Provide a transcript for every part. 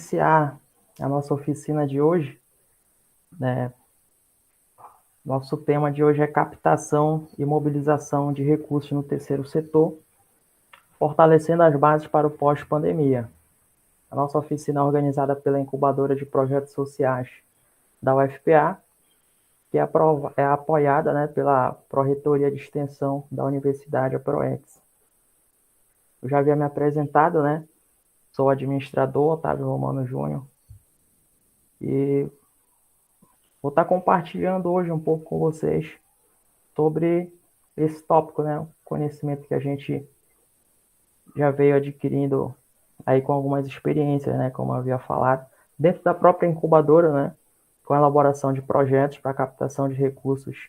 Iniciar a nossa oficina de hoje, né? Nosso tema de hoje é captação e mobilização de recursos no terceiro setor, fortalecendo as bases para o pós-pandemia. A nossa oficina é organizada pela incubadora de projetos sociais da UFPA, que é apoiada, né, pela Pró-Reitoria de Extensão da Universidade, a PROEX. Eu já havia me apresentado, né? Sou administrador, Otávio Romano Júnior, e vou estar compartilhando hoje um pouco com vocês sobre esse tópico, né? O conhecimento que a gente já veio adquirindo aí com algumas experiências, né? Como eu havia falado, dentro da própria incubadora, né? Com a elaboração de projetos para captação de recursos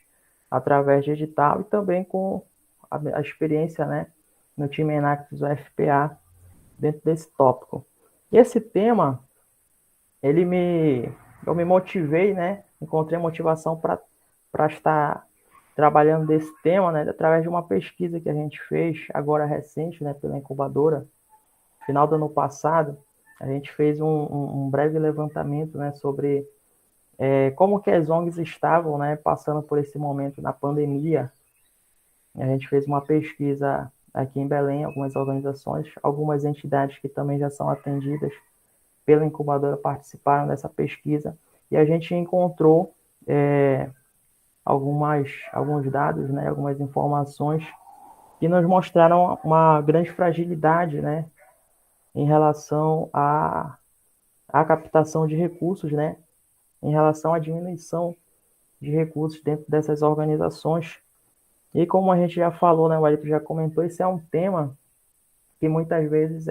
através de edital e também com a experiência, né? No time Enactus UFPA dentro desse tópico. E esse tema, eu me motivei, né? Encontrei motivação para estar trabalhando desse tema, né, através de uma pesquisa que a gente fez, agora recente, né, pela incubadora, final do ano passado, a gente fez um breve levantamento, né, sobre como que as ONGs estavam, né, passando por esse momento na pandemia. A gente fez uma pesquisa aqui em Belém, algumas organizações, algumas entidades que também já são atendidas pela incubadora participaram dessa pesquisa, e a gente encontrou alguns dados, né, algumas informações que nos mostraram uma grande fragilidade, né, em relação à captação de recursos, né, em relação à diminuição de recursos dentro dessas organizações. E como a gente já falou, né, o Arito já comentou, esse é um tema que muitas vezes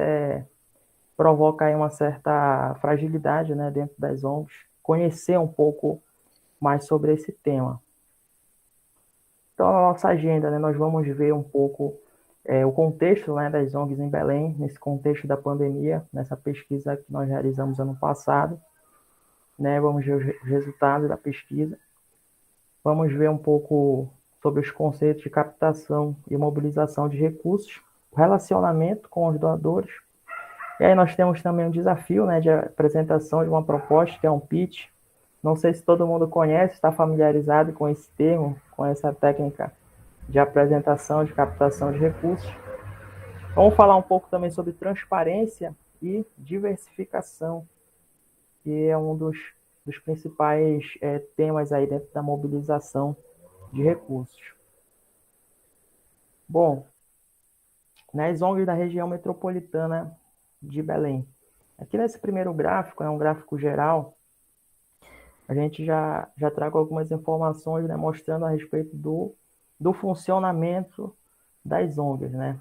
provoca aí uma certa fragilidade, né, dentro das ONGs, conhecer um pouco mais sobre esse tema. Então, na nossa agenda, né, nós vamos ver um pouco o contexto, né, das ONGs em Belém, nesse contexto da pandemia, nessa pesquisa que nós realizamos ano passado, né, vamos ver os resultados da pesquisa, vamos ver um pouco sobre os conceitos de captação e mobilização de recursos, o relacionamento com os doadores, e aí nós temos também um desafio, né, de apresentação de uma proposta, que é um pitch. Não sei se todo mundo conhece, está familiarizado com esse termo, com essa técnica de apresentação, de captação de recursos. Vamos falar um pouco também sobre transparência e diversificação, que é um dos principais temas aí dentro da mobilização de recursos. Bom, nas ONGs da região metropolitana de Belém. Aqui nesse primeiro gráfico, é um gráfico geral, a gente já trago algumas informações, né, mostrando a respeito do funcionamento das ONGs, né?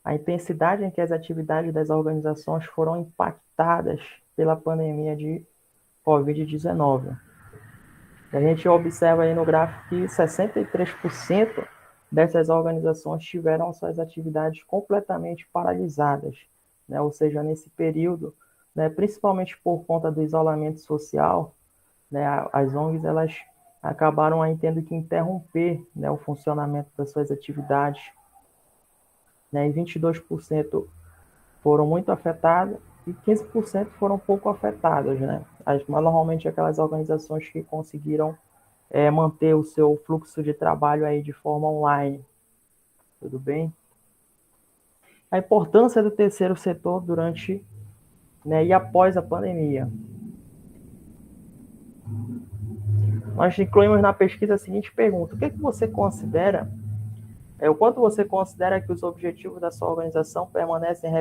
A intensidade em que as atividades das organizações foram impactadas pela pandemia de Covid-19. A gente observa aí no gráfico que 63% dessas organizações tiveram suas atividades completamente paralisadas, né? Ou seja, nesse período, né, principalmente por conta do isolamento social, né, as ONGs elas acabaram aí tendo que interromper, né, o funcionamento das suas atividades, né, e 22% foram muito afetadas e 15% foram pouco afetadas, né? Normalmente aquelas organizações que conseguiram manter o seu fluxo de trabalho aí de forma online, tudo bem? A importância do terceiro setor durante, né, e após a pandemia. Nós incluímos na pesquisa a seguinte pergunta: o que você considera, o quanto você considera que os objetivos da sua organização permanecem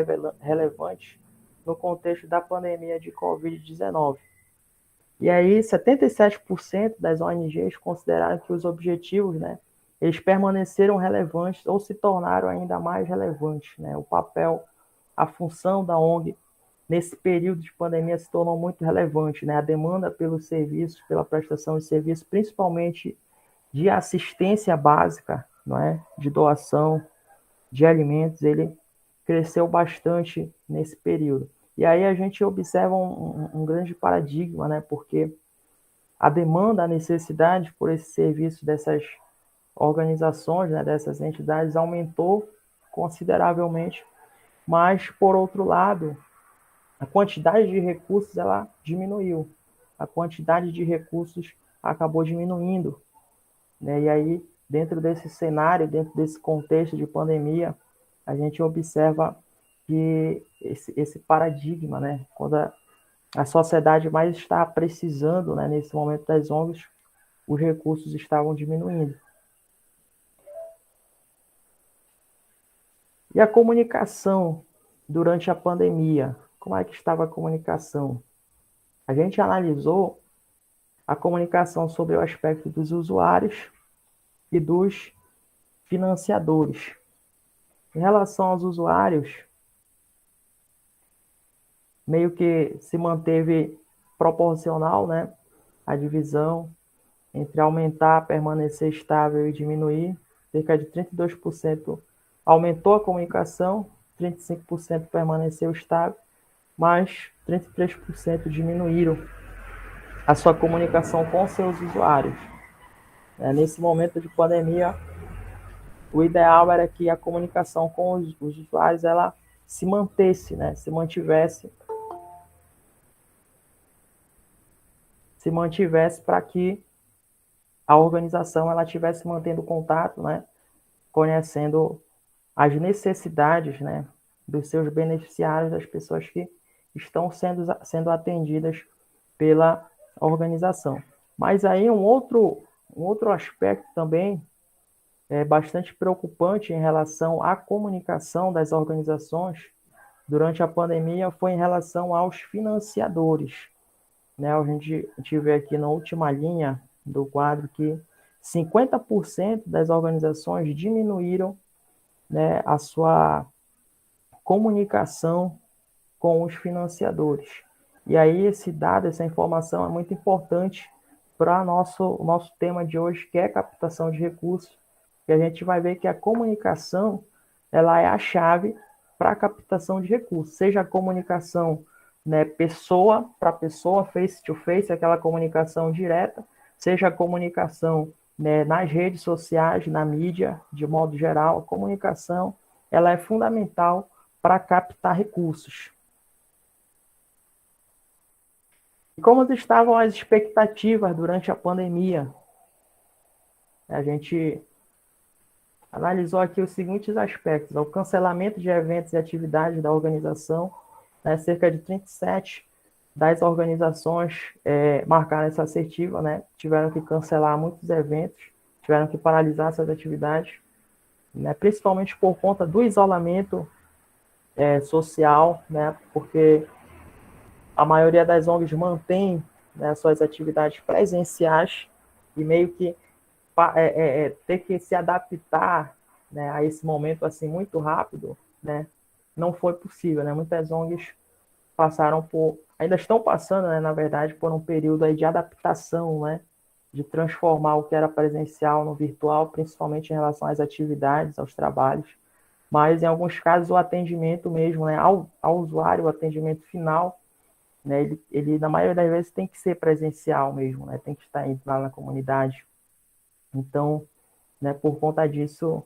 relevantes no contexto da pandemia de Covid-19? E aí, 77% das ONGs consideraram que os objetivos, né, eles permaneceram relevantes ou se tornaram ainda mais relevantes, né? O papel, a função da ONG nesse período de pandemia se tornou muito relevante, né? A demanda pelos serviços, pela prestação de serviços, principalmente de assistência básica, não é? De doação de alimentos, ele cresceu bastante nesse período. E aí a gente observa um grande paradigma, né? Porque a demanda, a necessidade por esse serviço dessas organizações, né, dessas entidades, aumentou consideravelmente, mas, por outro lado, a quantidade de recursos ela diminuiu, a quantidade de recursos acabou diminuindo, né? E aí, dentro desse cenário, dentro desse contexto de pandemia, a gente observa que esse paradigma, né? Quando a sociedade mais está precisando, né, nesse momento das ONGs, os recursos estavam diminuindo. E a comunicação durante a pandemia? Como é que estava a comunicação? A gente analisou a comunicação sobre o aspecto dos usuários e dos financiadores. Em relação aos usuários, meio que se manteve proporcional, né, a divisão entre aumentar, permanecer estável e diminuir. Cerca de 32% aumentou a comunicação, 35% permaneceu estável, mas 33% diminuíram a sua comunicação com seus usuários. Nesse momento de pandemia, o ideal era que a comunicação com os usuários ela se mantesse, né? se mantivesse para que a organização ela estivesse mantendo contato, né? Conhecendo as necessidades, né? dos seus beneficiários, das pessoas que estão sendo atendidas pela organização. Mas aí um outro aspecto também é bastante preocupante em relação à comunicação das organizações durante a pandemia foi em relação aos financiadores. Né? A gente vê aqui na última linha do quadro que 50% das organizações diminuíram, né, a sua comunicação com os financiadores. E aí esse dado, essa informação é muito importante para o nosso tema de hoje, que é captação de recursos, e a gente vai ver que a comunicação ela é a chave para a captação de recursos, seja a comunicação, né, pessoa para pessoa, face to face, aquela comunicação direta, seja a comunicação, né, nas redes sociais, na mídia, de modo geral, a comunicação ela é fundamental para captar recursos. E como estavam as expectativas durante a pandemia? A gente analisou aqui os seguintes aspectos: o cancelamento de eventos e atividades da organização, né, cerca de 37 das organizações marcaram essa assertiva, né, tiveram que cancelar muitos eventos, tiveram que paralisar essas atividades, né, principalmente por conta do isolamento social, né, porque a maioria das ONGs mantém, né, suas atividades presenciais e meio que ter que se adaptar, né, a esse momento assim muito rápido, né, não foi possível, né? Muitas ONGs ainda estão passando, né, na verdade, por um período aí de adaptação, né, de transformar o que era presencial no virtual, principalmente em relação às atividades, aos trabalhos, mas em alguns casos o atendimento mesmo, né, ao usuário, o atendimento final, né, ele na maioria das vezes tem que ser presencial mesmo, né, tem que estar indo lá na comunidade. Então, né, por conta disso,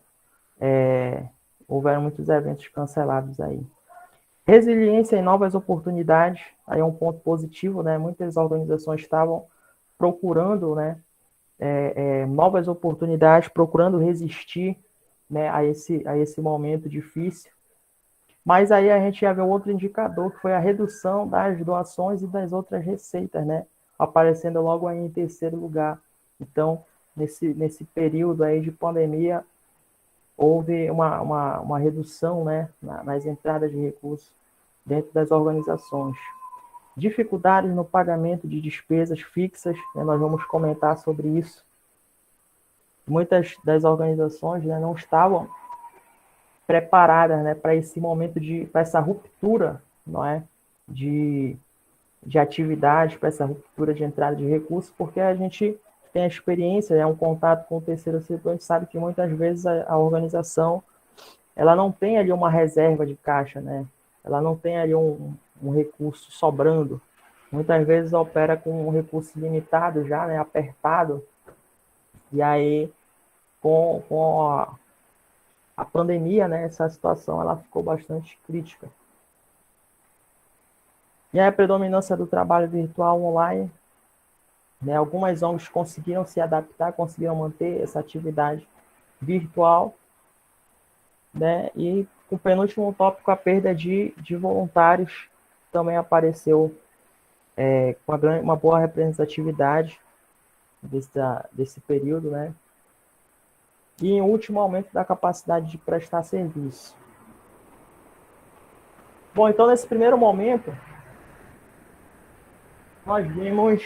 houveram muitos eventos cancelados aí. Resiliência e novas oportunidades, aí é um ponto positivo, né? Muitas organizações estavam procurando, né, novas oportunidades, procurando resistir, né, a esse momento difícil. Mas aí a gente já vê outro indicador, que foi a redução das doações e das outras receitas, né? Aparecendo logo aí em terceiro lugar. Então, nesse período aí de pandemia, houve uma redução, né, nas entradas de recursos dentro das organizações. Dificuldades no pagamento de despesas fixas, né, nós vamos comentar sobre isso. Muitas das organizações, né, não estavam preparadas, né, para esse momento para essa ruptura, não é, de atividade, para essa ruptura de entrada de recursos, porque a gente tem a experiência, um contato com o terceiro setor, a gente sabe que muitas vezes a organização ela não tem ali uma reserva de caixa, né? Ela não tem ali um recurso sobrando. Muitas vezes opera com um recurso limitado já, né? Apertado. E aí, com a pandemia, né? Essa situação ela ficou bastante crítica. E a predominância do trabalho virtual online, né? Algumas ONGs conseguiram se adaptar, conseguiram manter essa atividade virtual, né? E o penúltimo tópico, a perda de voluntários, também apareceu com uma boa representatividade desse período, né? E em último, aumento da capacidade de prestar serviço. Bom, então nesse primeiro momento, nós vimos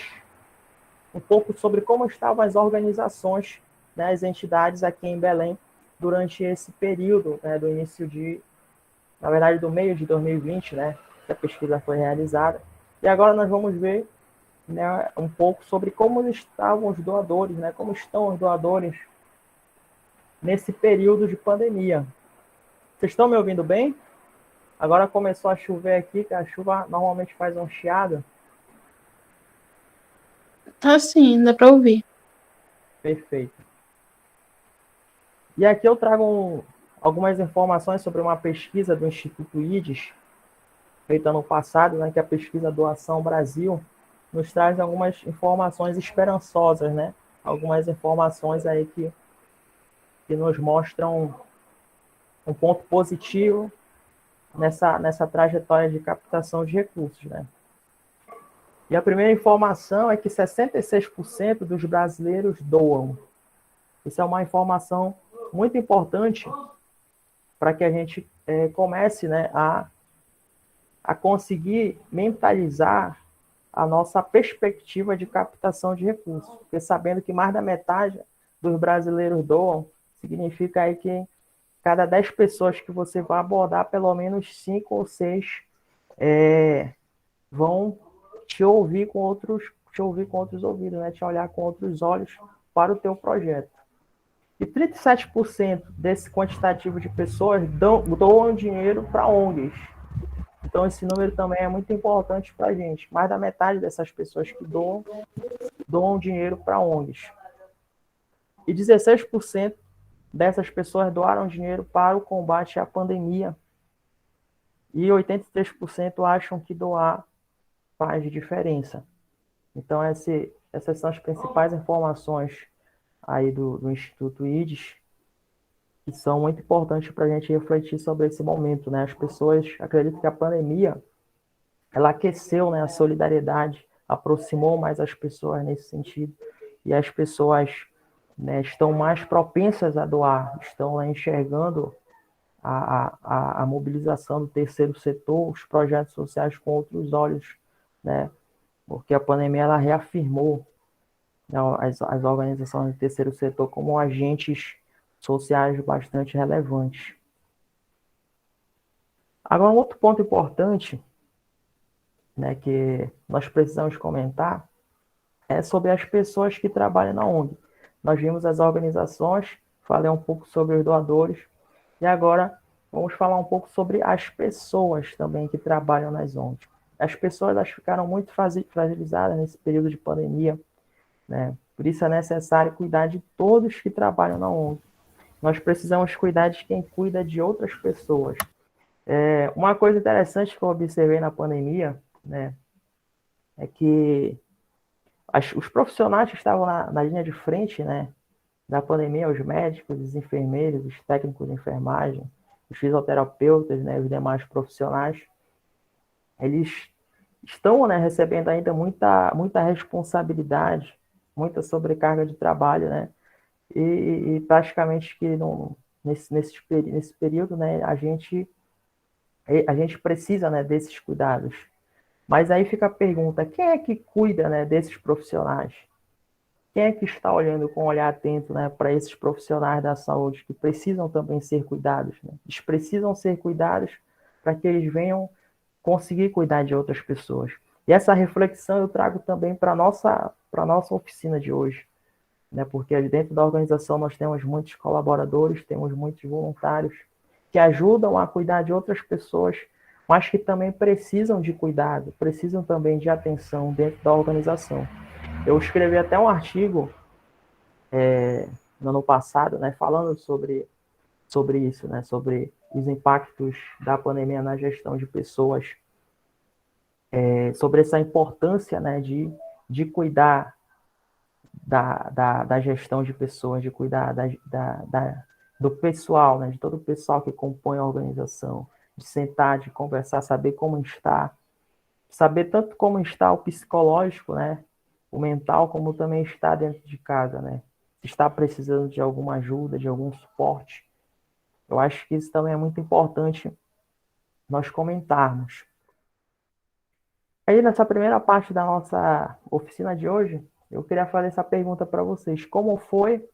um pouco sobre como estavam as organizações, né, as entidades aqui em Belém durante esse período, né, do início na verdade, do meio de 2020, né, que a pesquisa foi realizada. E agora nós vamos ver, né, um pouco sobre como estavam os doadores, né, como estão os doadores nesse período de pandemia. Vocês estão me ouvindo bem? Agora começou a chover aqui, que a chuva normalmente faz um chiado. Tá sim, dá pra ouvir. Perfeito. E aqui eu trago algumas informações sobre uma pesquisa do Instituto IDES, feita no passado, né, que é a pesquisa Doação Brasil, nos traz algumas informações esperançosas, né? Algumas informações aí que nos mostram um ponto positivo nessa trajetória de captação de recursos, né? E a primeira informação é que 66% dos brasileiros doam. Isso é uma informação muito importante para que a gente comece, né, a conseguir mentalizar a nossa perspectiva de captação de recursos. Porque sabendo que mais da metade dos brasileiros doam, significa aí que cada 10 pessoas que você vai abordar, pelo menos 5 ou 6 vão te ouvir com outros ouvidos, né? Te olhar com outros olhos para o teu projeto. E 37% desse quantitativo de pessoas doam dinheiro para ONGs. Então, esse número também é muito importante para a gente. Mais da metade dessas pessoas que doam dinheiro para ONGs. E 16% dessas pessoas doaram dinheiro para o combate à pandemia. E 83% acham que doar faz diferença. Então, essas são as principais informações aí do Instituto IDES, que são muito importantes para a gente refletir sobre esse momento, né? As pessoas acreditam que a pandemia ela aqueceu, né, a solidariedade, aproximou mais as pessoas nesse sentido, e as pessoas, né, estão mais propensas a doar, estão, né, enxergando a mobilização do terceiro setor, os projetos sociais com outros olhos, né, porque a pandemia ela reafirmou, né, as organizações do terceiro setor como agentes sociais bastante relevantes. Agora, um outro ponto importante, né, que nós precisamos comentar é sobre as pessoas que trabalham na ONG. Nós vimos as organizações, falei um pouco sobre os doadores, e agora vamos falar um pouco sobre as pessoas também que trabalham nas ONGs. As pessoas elas ficaram muito fragilizadas nesse período de pandemia, né? Por isso é necessário cuidar de todos que trabalham na ONG. Nós precisamos cuidar de quem cuida de outras pessoas. Uma coisa interessante que eu observei na pandemia, né, é que os profissionais que estavam na linha de frente, né, da pandemia, os médicos, os enfermeiros, os técnicos de enfermagem, os fisioterapeutas, né, os demais profissionais, eles estão, né, recebendo ainda muita responsabilidade, muita sobrecarga de trabalho, né, e praticamente que nesse período, né, a gente precisa, né, desses cuidados. Mas aí fica a pergunta, quem é que cuida, né, desses profissionais? Quem é que está olhando com um olhar atento, né, para esses profissionais da saúde que precisam também ser cuidados, né? Eles precisam ser cuidados para que eles venham conseguir cuidar de outras pessoas. E essa reflexão eu trago também para nossa oficina de hoje, né? Porque dentro da organização nós temos muitos colaboradores, temos muitos voluntários que ajudam a cuidar de outras pessoas, mas que também precisam de cuidado, precisam também de atenção dentro da organização. Eu escrevi até um artigo no ano passado, né, falando sobre isso, né, sobre os impactos da pandemia na gestão de pessoas. sobre essa importância, né, de cuidar da gestão de pessoas, de cuidar do pessoal, né, de todo o pessoal que compõe a organização, de sentar, de conversar, saber como está, saber tanto como está o psicológico, né, o mental, como também está dentro de casa, né, se está precisando de alguma ajuda, de algum suporte. Eu acho que isso também é muito importante nós comentarmos. Aí, nessa primeira parte da nossa oficina de hoje, eu queria fazer essa pergunta para vocês. Como foi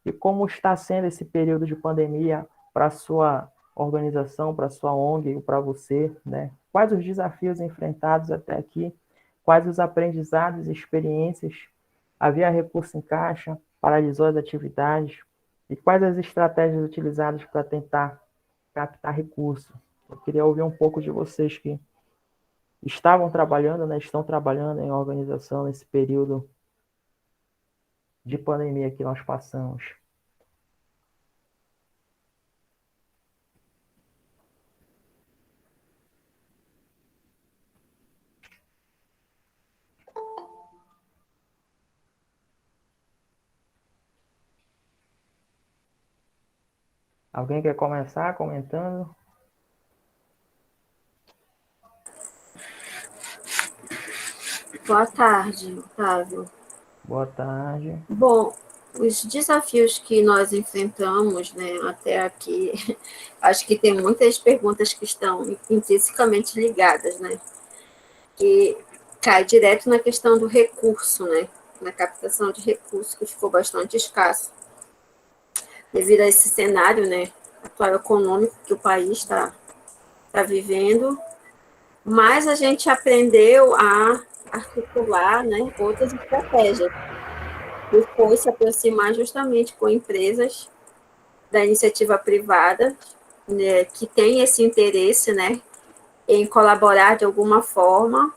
e como está sendo esse período de pandemia para a sua organização, para a sua ONG, para você, né? Quais os desafios enfrentados até aqui? Quais os aprendizados e experiências? Havia recurso em caixa? Paralisou as atividades? E quais as estratégias utilizadas para tentar captar recursos? Eu queria ouvir um pouco de vocês que estavam trabalhando, né, estão trabalhando em organização nesse período de pandemia que nós passamos. Alguém quer começar comentando? Boa tarde, Otávio. Boa tarde. Bom, os desafios que nós enfrentamos, né, até aqui, acho que tem muitas perguntas que estão intrinsecamente ligadas, né, que cai direto na questão do recurso, né, na captação de recursos, que ficou bastante escasso, devido a esse cenário, né, atual econômico que o país está vivendo, mas a gente aprendeu a articular, né, outras estratégias, e foi se aproximar justamente com empresas da iniciativa privada, né, que tem esse interesse, né, em colaborar de alguma forma,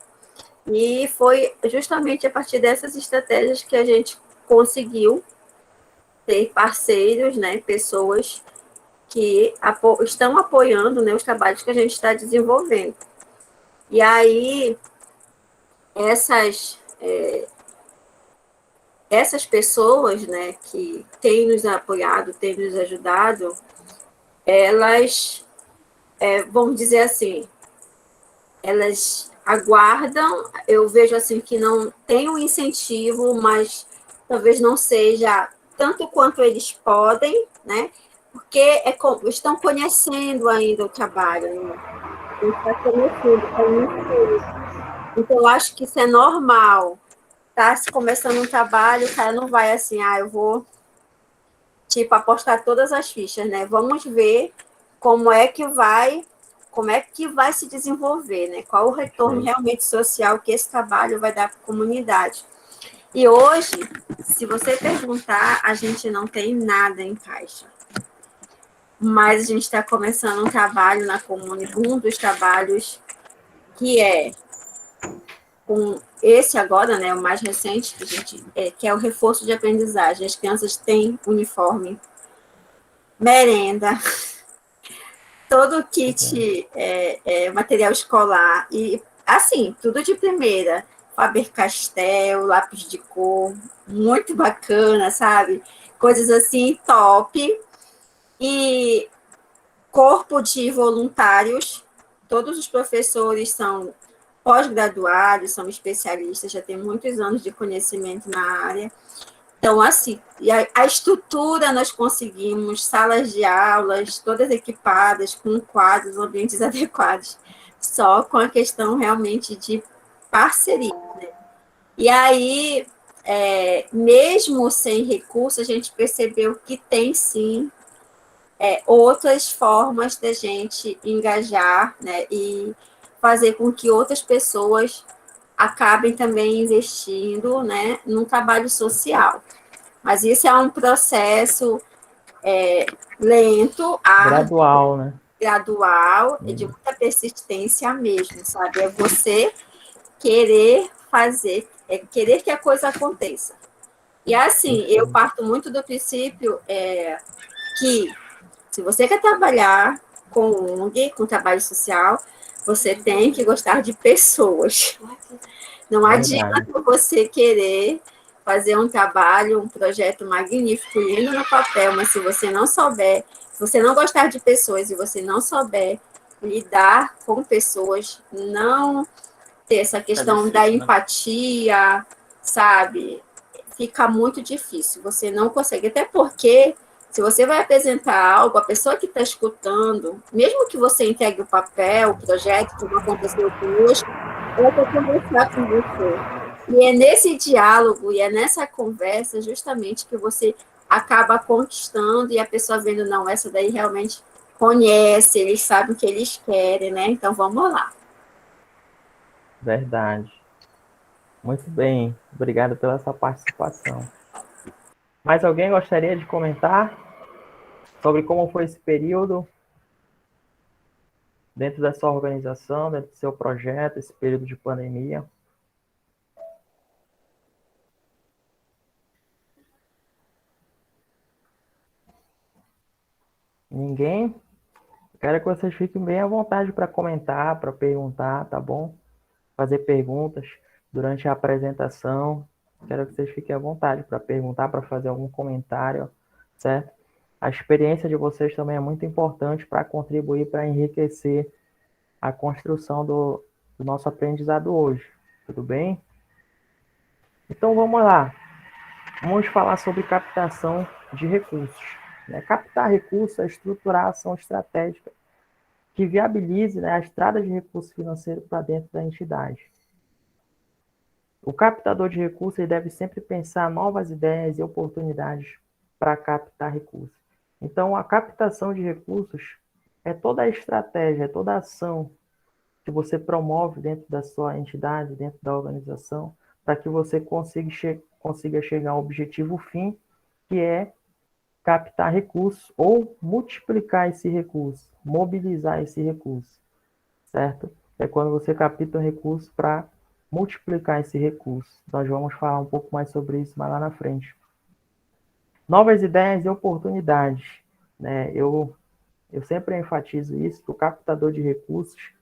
e foi justamente a partir dessas estratégias que a gente conseguiu ter parceiros, né, pessoas que estão apoiando, né, os trabalhos que a gente está desenvolvendo. E aí, essas pessoas, né, que têm nos apoiado, têm nos ajudado, elas, vamos dizer assim, elas aguardam, eu vejo assim que não tem um incentivo, mas talvez não seja tanto quanto eles podem, né? Porque estão conhecendo ainda o trabalho, né? Está conhecendo, está iniciando. Então, eu acho que isso é normal. Tá se começando um trabalho, o cara não vai assim, eu vou tipo apostar todas as fichas, né? Vamos ver como é que vai se desenvolver, né? Qual o retorno realmente social que esse trabalho vai dar para a comunidade. E hoje, se você perguntar, a gente não tem nada em caixa. Mas a gente está começando um trabalho na comunidade, um dos trabalhos que é com esse agora, né, o mais recente, que é o reforço de aprendizagem. As crianças têm uniforme, merenda, todo o kit material escolar, e assim, tudo de primeira. Faber-Castell, lápis de cor, muito bacana, sabe? Coisas assim, top. E corpo de voluntários, todos os professores são pós-graduados, são especialistas, já têm muitos anos de conhecimento na área. Então, assim, e a estrutura nós conseguimos, salas de aulas, todas equipadas, com quadros, ambientes adequados, só com a questão realmente de parceria, né? E aí, mesmo sem recurso, a gente percebeu que tem sim outras formas da gente engajar, né, e fazer com que outras pessoas acabem também investindo, né, num trabalho social. Mas isso é um processo lento, árduo, Gradual, né? gradual e de muita persistência mesmo, sabe? É você querer fazer, querer que a coisa aconteça. E assim, eu parto muito do princípio que se você quer trabalhar com ONG, com trabalho social, Você tem que gostar de pessoas. Não Verdade. adianta você querer fazer um trabalho, um projeto magnífico, lindo no papel, mas se você não souber, se você não gostar de pessoas e você não souber lidar com pessoas, não ter essa questão da empatia, sabe? Fica muito difícil. Você não consegue, até porque se você vai apresentar algo, a pessoa que está escutando, mesmo que você entregue o papel, o projeto, como aconteceu conosco, ela quer conversar com você. E é nesse diálogo e é nessa conversa justamente que você acaba conquistando e a pessoa vendo, não, essa daí realmente conhece, eles sabem o que eles querem, né? Então vamos lá. Verdade. Muito bem. Obrigado pela sua participação. Mais alguém gostaria de comentar sobre como foi esse período dentro da sua organização, dentro do seu projeto, esse período de pandemia? Ninguém? Quero que vocês fiquem bem à vontade para comentar, para perguntar, tá bom? Fazer perguntas durante a apresentação. Quero que vocês fiquem à vontade para perguntar, para fazer algum comentário, certo? A experiência de vocês também é muito importante para contribuir, para enriquecer a construção do nosso aprendizado hoje. Tudo bem? Então vamos lá. Vamos falar sobre captação de recursos. Né? Captar recursos é estruturar a ação estratégica que viabilize, né, a estrada de recursos financeiros para dentro da entidade. O captador de recursos ele deve sempre pensar novas ideias e oportunidades para captar recursos. Então, a captação de recursos é toda a estratégia, é toda a ação que você promove dentro da sua entidade, dentro da organização, para que você consiga chegar ao objetivo fim, que é captar recursos ou multiplicar esse recurso, mobilizar esse recurso, certo? É quando você capta um recurso para multiplicar esse recurso. Nós vamos falar um pouco mais sobre isso mais lá na frente. Novas ideias e oportunidades. Né? Eu sempre enfatizo isso, que o captador de recursos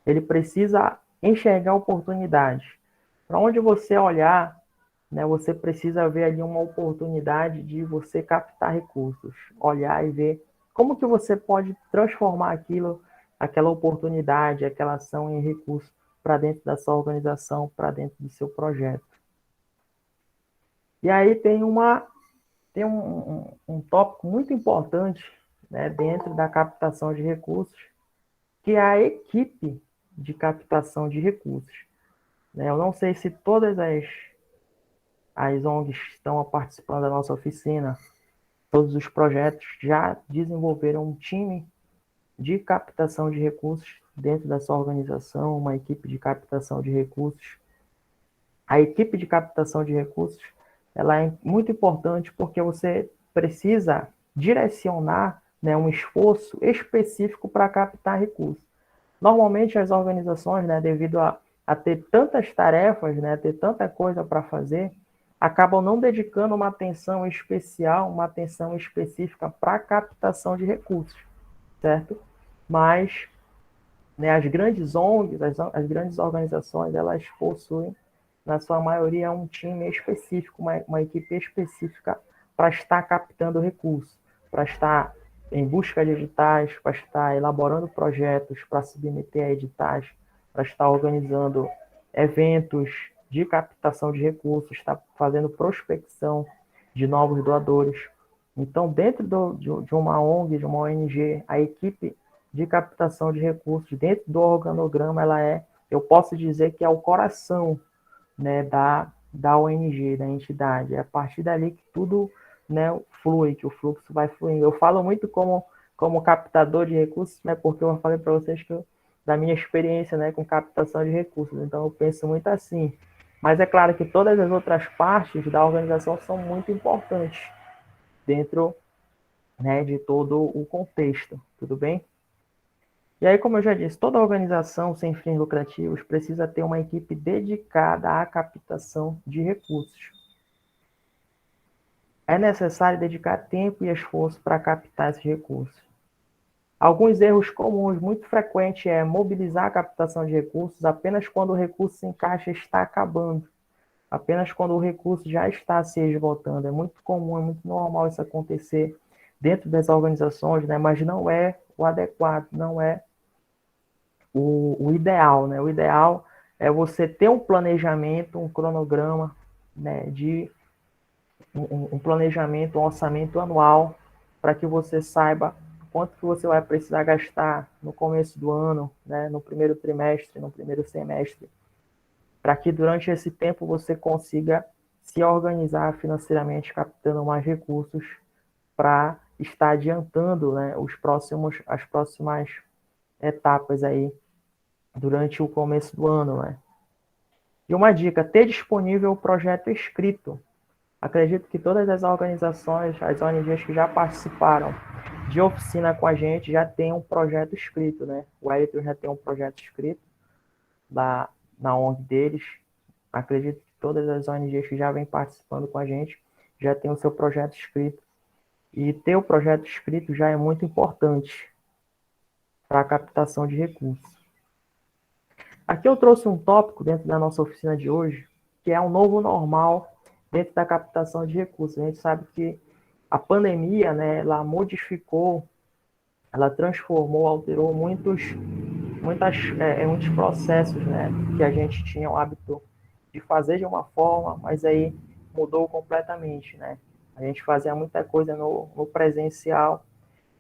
ele precisa enxergar oportunidades. Para onde você olhar, né, você precisa ver ali uma oportunidade de você captar recursos, olhar e ver como que você pode transformar aquilo, aquela oportunidade, aquela ação em recurso para dentro da sua organização, para dentro do seu projeto. E aí tem um tópico muito importante, né, dentro da captação de recursos, que é a equipe de captação de recursos. Né? Eu não sei se todas as ONGs que estão participando da nossa oficina, todos os projetos já desenvolveram um time de captação de recursos dentro da sua organização, uma equipe de captação de recursos. A equipe de captação de recursos, ela é muito importante porque você precisa direcionar, né, um esforço específico para captar recursos. Normalmente as organizações, né, devido a ter tantas tarefas, né, ter tanta coisa para fazer, acabam não dedicando uma atenção especial, uma atenção específica para a captação de recursos, certo? Mas, né, as grandes ONGs, as grandes organizações, elas possuem, na sua maioria, um time específico, uma equipe específica para estar captando recursos, para estar em busca de editais, para estar elaborando projetos, para submeter a editais, para estar organizando eventos de captação de recursos, estar fazendo prospecção de novos doadores. Então, dentro de uma ONG, de uma ONG, a equipe de captação de recursos dentro do organograma, eu posso dizer que é o coração, né, da ONG, da entidade. É a partir dali que tudo, né, flui, que o fluxo vai fluindo. Eu falo muito como captador de recursos, né, porque eu falei para vocês da minha experiência, né, com captação de recursos. Então, eu penso muito assim. Mas é claro que todas as outras partes da organização são muito importantes dentro, né, de todo o contexto. Tudo bem? E aí, como eu já disse, toda organização sem fins lucrativos precisa ter uma equipe dedicada à captação de recursos. É necessário dedicar tempo e esforço para captar esses recursos. Alguns erros comuns, muito frequentes, é mobilizar a captação de recursos apenas quando o recurso em caixa está acabando, apenas quando o recurso já está se esgotando. É muito comum, é muito normal isso acontecer dentro das organizações, né? Mas não é o adequado, não é o ideal, né? O ideal é você ter um planejamento, um cronograma, né, de um planejamento, um orçamento anual, para que você saiba quanto que você vai precisar gastar no começo do ano, né, no primeiro trimestre, no primeiro semestre, para que durante esse tempo você consiga se organizar financeiramente, captando mais recursos para estar adiantando, né, as próximas etapas aí durante o começo do ano, né? E uma dica, ter disponível o projeto escrito. Acredito que todas as organizações, as ONGs que já participaram de oficina com a gente já tem um projeto escrito, né? O Wellington já tem um projeto escrito na ONG deles. Acredito que todas as ONGs que já vêm participando com a gente já tem o seu projeto escrito. E ter o projeto escrito já é muito importante para a captação de recursos. Aqui eu trouxe um tópico dentro da nossa oficina de hoje, que é um novo normal dentro da captação de recursos. A gente sabe que a pandemia, né, ela modificou, ela transformou, alterou muitos processos, né, que a gente tinha o hábito de fazer de uma forma, mas aí mudou completamente, né? A gente fazia muita coisa no presencial,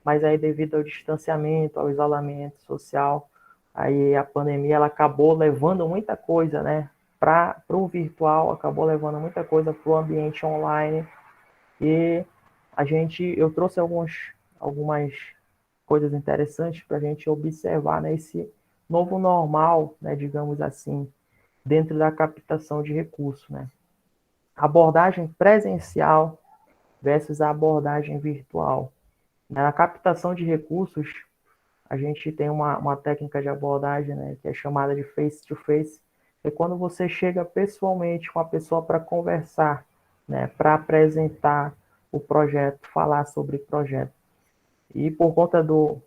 mas aí devido ao distanciamento, ao isolamento social, aí a pandemia ela acabou levando muita coisa, né, para o virtual, acabou levando muita coisa para o ambiente online e eu trouxe algumas coisas interessantes para a gente observar nesse novo normal, né, digamos assim, dentro da captação de recursos, né? Abordagem presencial versus a abordagem virtual. Na captação de recursos, a gente tem uma técnica de abordagem, né, que é chamada de face-to-face, que é quando você chega pessoalmente com a pessoa para conversar, né, para apresentar o projeto, falar sobre o projeto. E por conta do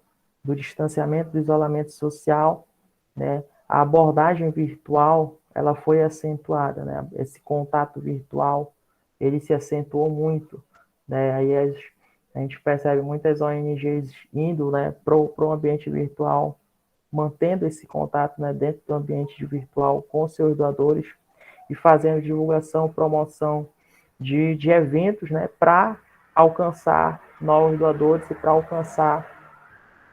distanciamento, do isolamento social, né, a abordagem virtual, ela foi acentuada, né, esse contato virtual, ele se acentuou muito, né, aí a gente percebe muitas ONGs indo, né, para o ambiente virtual, mantendo esse contato, né, dentro do ambiente virtual com seus doadores e fazendo divulgação, promoção de eventos, né, para alcançar novos doadores e para alcançar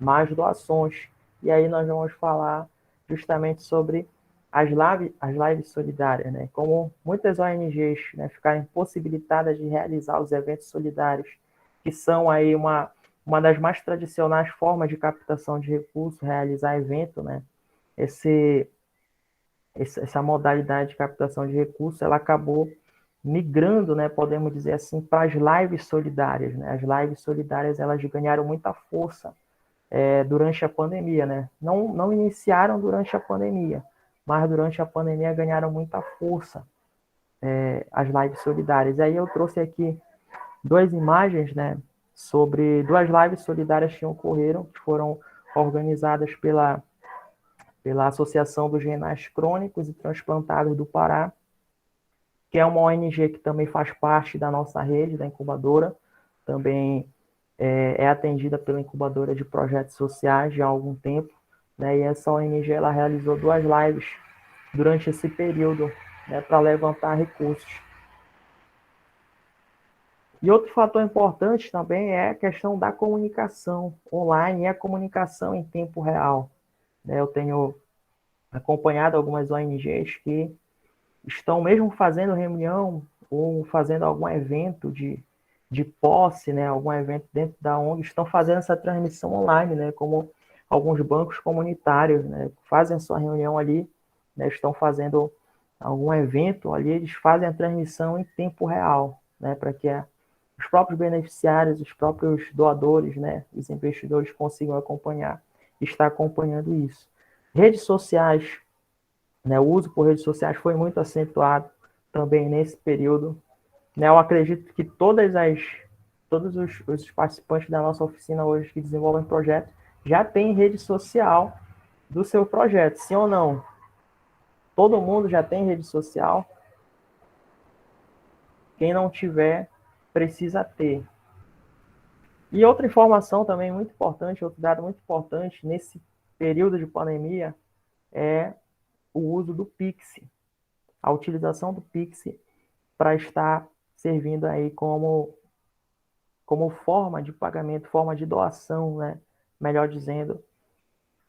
mais doações. E aí nós vamos falar justamente sobre as lives solidárias, né? Como muitas ONGs, né, ficarem possibilitadas de realizar os eventos solidários, que são aí uma das mais tradicionais formas de captação de recursos, realizar evento, né? Essa modalidade de captação de recursos, ela acabou migrando, né, podemos dizer assim, para as lives solidárias, né? As lives solidárias, elas ganharam muita força durante a pandemia, né? Não iniciaram durante a pandemia, mas durante a pandemia ganharam muita força as lives solidárias. E aí eu trouxe aqui duas imagens, né, sobre duas lives solidárias que ocorreram, que foram organizadas pela Associação dos Renais Crônicos e Transplantados do Pará, que é uma ONG que também faz parte da nossa rede, da incubadora, também é atendida pela incubadora de projetos sociais já há algum tempo, né? E essa ONG ela realizou duas lives durante esse período, né, para levantar recursos. E outro fator importante também é a questão da comunicação online e a comunicação em tempo real, né? Eu tenho acompanhado algumas ONGs que estão mesmo fazendo reunião ou fazendo algum evento de posse, né, algum evento dentro da ONG, estão fazendo essa transmissão online, né, como alguns bancos comunitários, né, fazem sua reunião ali, né, estão fazendo algum evento ali, eles fazem a transmissão em tempo real, né, para que os próprios beneficiários, os próprios doadores, né, os investidores consigam acompanhar, estar acompanhando isso. Redes sociais, né, o uso por redes sociais foi muito acentuado também nesse período, né? Eu acredito que todos os participantes da nossa oficina hoje que desenvolvem projetos já tem rede social do seu projeto, sim ou não? Todo mundo já tem rede social? Quem não tiver, precisa ter. E outra informação também muito importante, outro dado muito importante nesse período de pandemia é o uso do Pix, a utilização do Pix para estar servindo aí como forma de pagamento, forma de doação, né? Melhor dizendo,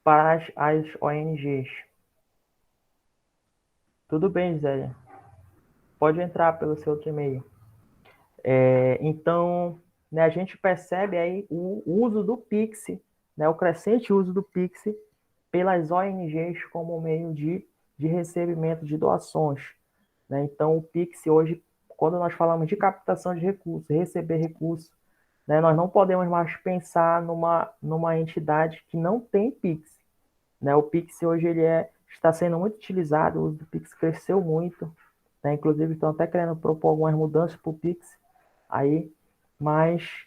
para as ONGs. Tudo bem, Zélia? Pode entrar pelo seu outro e-mail. Então, né, a gente percebe aí o uso do Pix, né, o crescente uso do Pix pelas ONGs como meio de recebimento de doações. Né? Então, o Pix hoje, quando nós falamos de captação de recursos, receber recursos, né, nós não podemos mais pensar numa entidade que não tem Pix. Né? O Pix hoje está sendo muito utilizado, o uso do Pix cresceu muito, né? Inclusive estão até querendo propor algumas mudanças para o Pix, aí, mas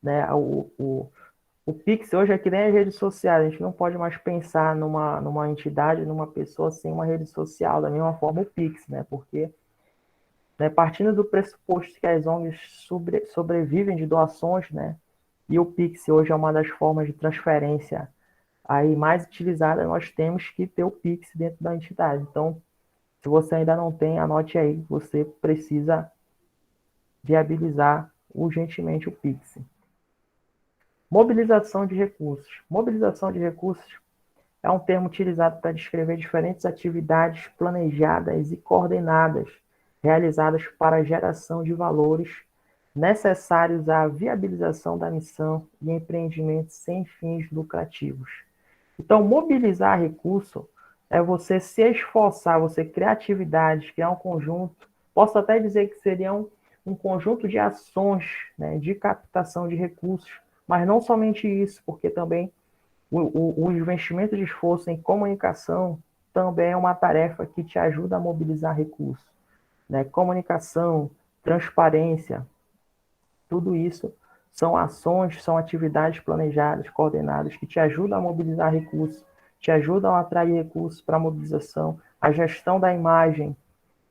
né, o Pix hoje é que nem as redes sociais, a gente não pode mais pensar numa entidade, numa pessoa sem uma rede social, da mesma forma o Pix, né? Porque né, partindo do pressuposto que as ONGs sobrevivem de doações, né? E o Pix hoje é uma das formas de transferência aí mais utilizada, nós temos que ter o Pix dentro da entidade. Então, se você ainda não tem, anote aí, você precisa viabilizar urgentemente o Pix. Mobilização de recursos. Mobilização de recursos é um termo utilizado para descrever diferentes atividades planejadas e coordenadas realizadas para a geração de valores necessários à viabilização da missão e empreendimentos sem fins lucrativos. Então, mobilizar recurso é você se esforçar, você criar atividades, criar um conjunto. Posso até dizer que seria um conjunto de ações, né, de captação de recursos, mas não somente isso, porque também o investimento de esforço em comunicação também é uma tarefa que te ajuda a mobilizar recursos. Né? Comunicação, transparência, tudo isso são ações, são atividades planejadas, coordenadas, que te ajudam a mobilizar recursos, te ajudam a atrair recursos para a mobilização. A gestão da imagem,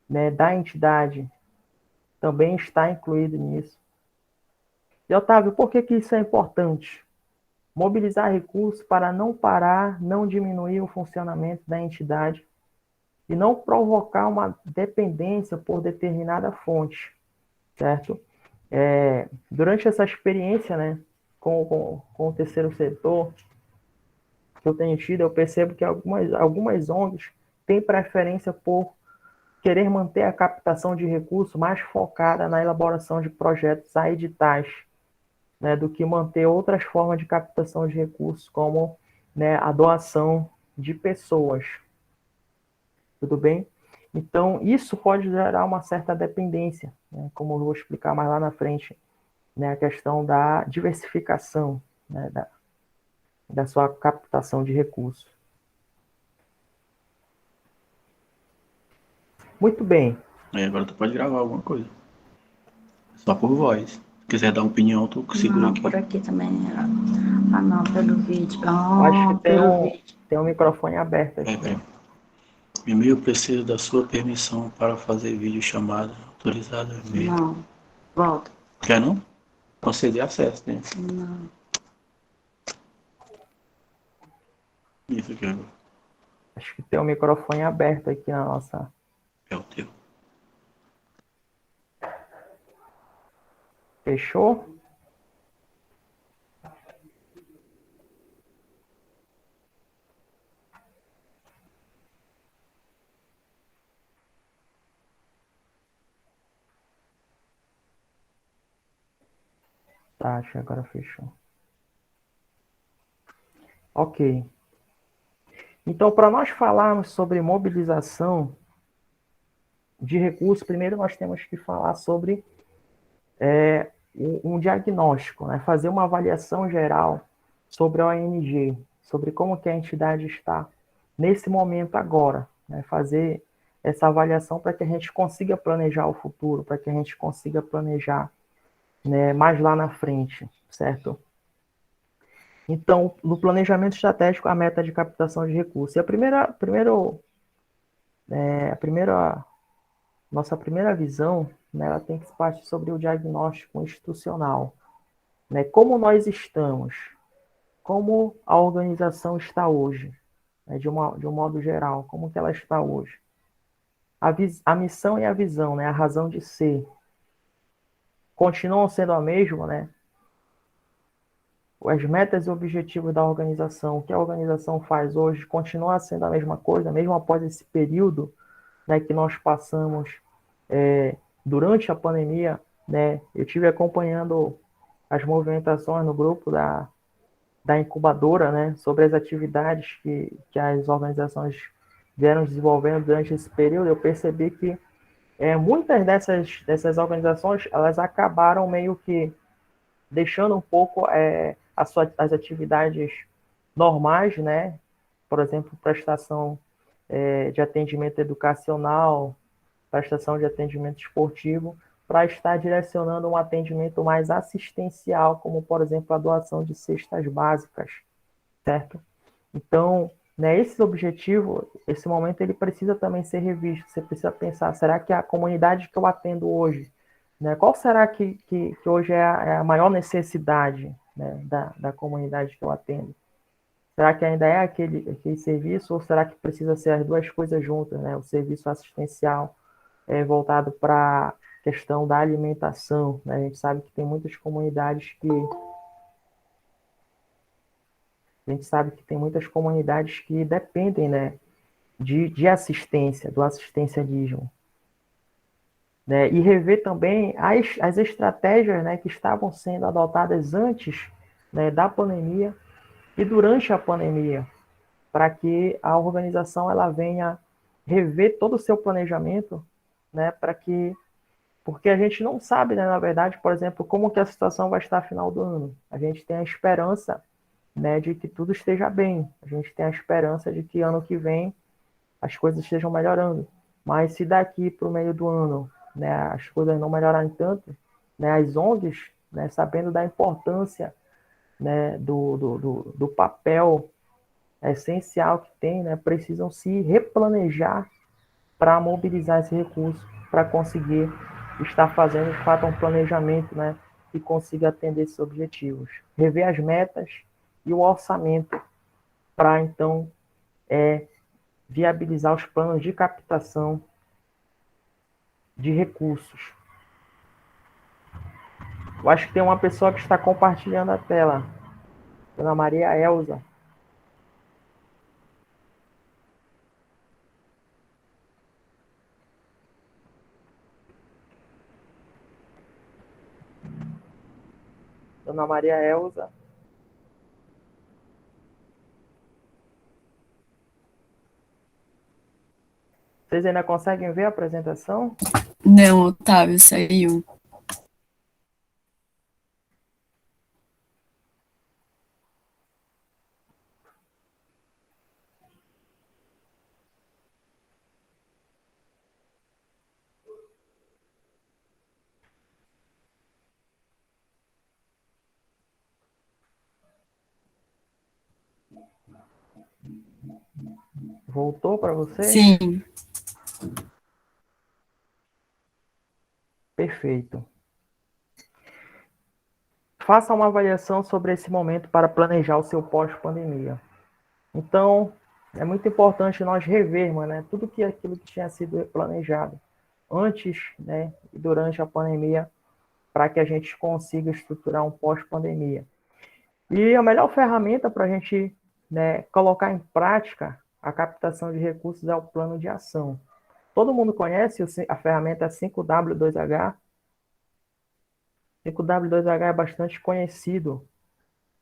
né, da entidade também está incluído nisso. E, Otávio, por que isso é importante? Mobilizar recursos para não parar, não diminuir o funcionamento da entidade e não provocar uma dependência por determinada fonte, certo? Durante essa experiência, né, com o terceiro setor que eu tenho tido, eu percebo que algumas ONGs têm preferência por querer manter a captação de recursos mais focada na elaboração de projetos a editais, né, do que manter outras formas de captação de recursos, como né, a doação de pessoas. Tudo bem? Então, isso pode gerar uma certa dependência, né, como eu vou explicar mais lá na frente, né, a questão da diversificação, né, da sua captação de recursos. Muito bem. Aí agora tu pode gravar alguma coisa. Só por voz. Se quiser dar uma opinião, tu segura aqui. Por aqui também. Não, pelo vídeo. Acho que tem um microfone aberto aqui. Peraí. E-mail precisa da sua permissão para fazer vídeo chamada autorizada. Não, volta. Quer não? Conceder acesso, né? Não. Isso aqui agora. Acho que tem um microfone aberto aqui na nossa... É o teu. Fechou? Tá, acho que agora fechou. Ok. Então, para nós falarmos sobre mobilização de recursos, primeiro nós temos que falar sobre um diagnóstico, né? Fazer uma avaliação geral sobre a ONG, sobre como que a entidade está nesse momento agora, né? Fazer essa avaliação para que a gente consiga planejar o futuro, para que a gente consiga planejar, né, mais lá na frente, certo? Então, no planejamento estratégico, a meta de captação de recursos. E nossa primeira visão, né, ela tem que se partir sobre o diagnóstico institucional, né? Como nós estamos, como a organização está hoje, né, de um modo geral, como que ela está hoje. A missão e a visão, né, a razão de ser, continuam sendo a mesma, né? As metas e objetivos da organização, o que a organização faz hoje, continua sendo a mesma coisa, mesmo após esse período, né, que nós passamos durante a pandemia, né? Eu tive acompanhando as movimentações no grupo da incubadora, né, sobre as atividades que as organizações vieram desenvolvendo durante esse período. Eu percebi que muitas dessas organizações, elas acabaram meio que deixando um pouco as atividades normais, né? Por exemplo, prestação de atendimento educacional, prestação de atendimento esportivo, para estar direcionando um atendimento mais assistencial, como, por exemplo, a doação de cestas básicas, certo? Então, né, esse objetivo, esse momento, ele precisa também ser revisto. Você precisa pensar, será que a comunidade que eu atendo hoje, né, qual será que hoje é a maior necessidade, né, da comunidade que eu atendo? Será que ainda é aquele serviço ou será que precisa ser as duas coisas juntas, né? O serviço assistencial voltado para a questão da alimentação, né? A gente sabe que tem muitas comunidades que dependem, né, de assistência, do assistencialismo, né? E rever também as estratégias, né, que estavam sendo adotadas antes, né, da pandemia e durante a pandemia, para que a organização ela venha rever todo o seu planejamento, né, porque a gente não sabe, né, na verdade, por exemplo, como que a situação vai estar no final do ano. A gente tem a esperança, né, de que tudo esteja bem. A gente tem a esperança de que ano que vem as coisas estejam melhorando. Mas se daqui para o meio do ano, né, as coisas não melhorarem tanto, né, as ONGs, né, sabendo da importância, né, do papel essencial que tem, né, precisam se replanejar para mobilizar esse recurso, para conseguir estar fazendo de fato um planejamento, né, que consiga atender esses objetivos. Rever as metas e o orçamento para então viabilizar os planos de captação de recursos. Eu acho que tem uma pessoa que está compartilhando a tela, Dona Maria Elza. Dona Maria Elza. Vocês ainda conseguem ver a apresentação? Não, Otávio, saiu. Voltou para vocês? Sim. Perfeito. Faça uma avaliação sobre esse momento para planejar o seu pós-pandemia. Então, é muito importante nós revermos, né, tudo aquilo que tinha sido planejado antes, né, e durante a pandemia, para que a gente consiga estruturar um pós-pandemia. E a melhor ferramenta para a gente, né, colocar em prática a captação de recursos é o plano de ação. Todo mundo conhece a ferramenta 5W2H? 5W2H é bastante conhecido,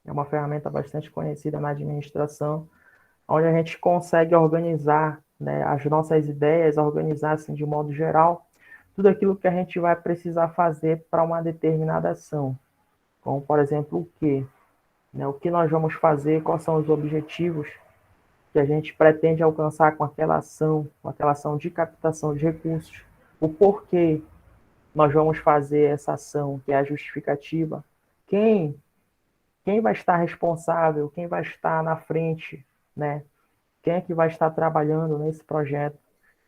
é uma ferramenta bastante conhecida na administração, onde a gente consegue organizar, né, as nossas ideias, organizar assim, de modo geral, tudo aquilo que a gente vai precisar fazer para uma determinada ação. Como, por exemplo, o quê? Né, o que nós vamos fazer, quais são os objetivos que a gente pretende alcançar com aquela ação de captação de recursos, o porquê nós vamos fazer essa ação, que é a justificativa, quem quem vai estar responsável, quem vai estar na frente, né? Quem é que vai estar trabalhando nesse projeto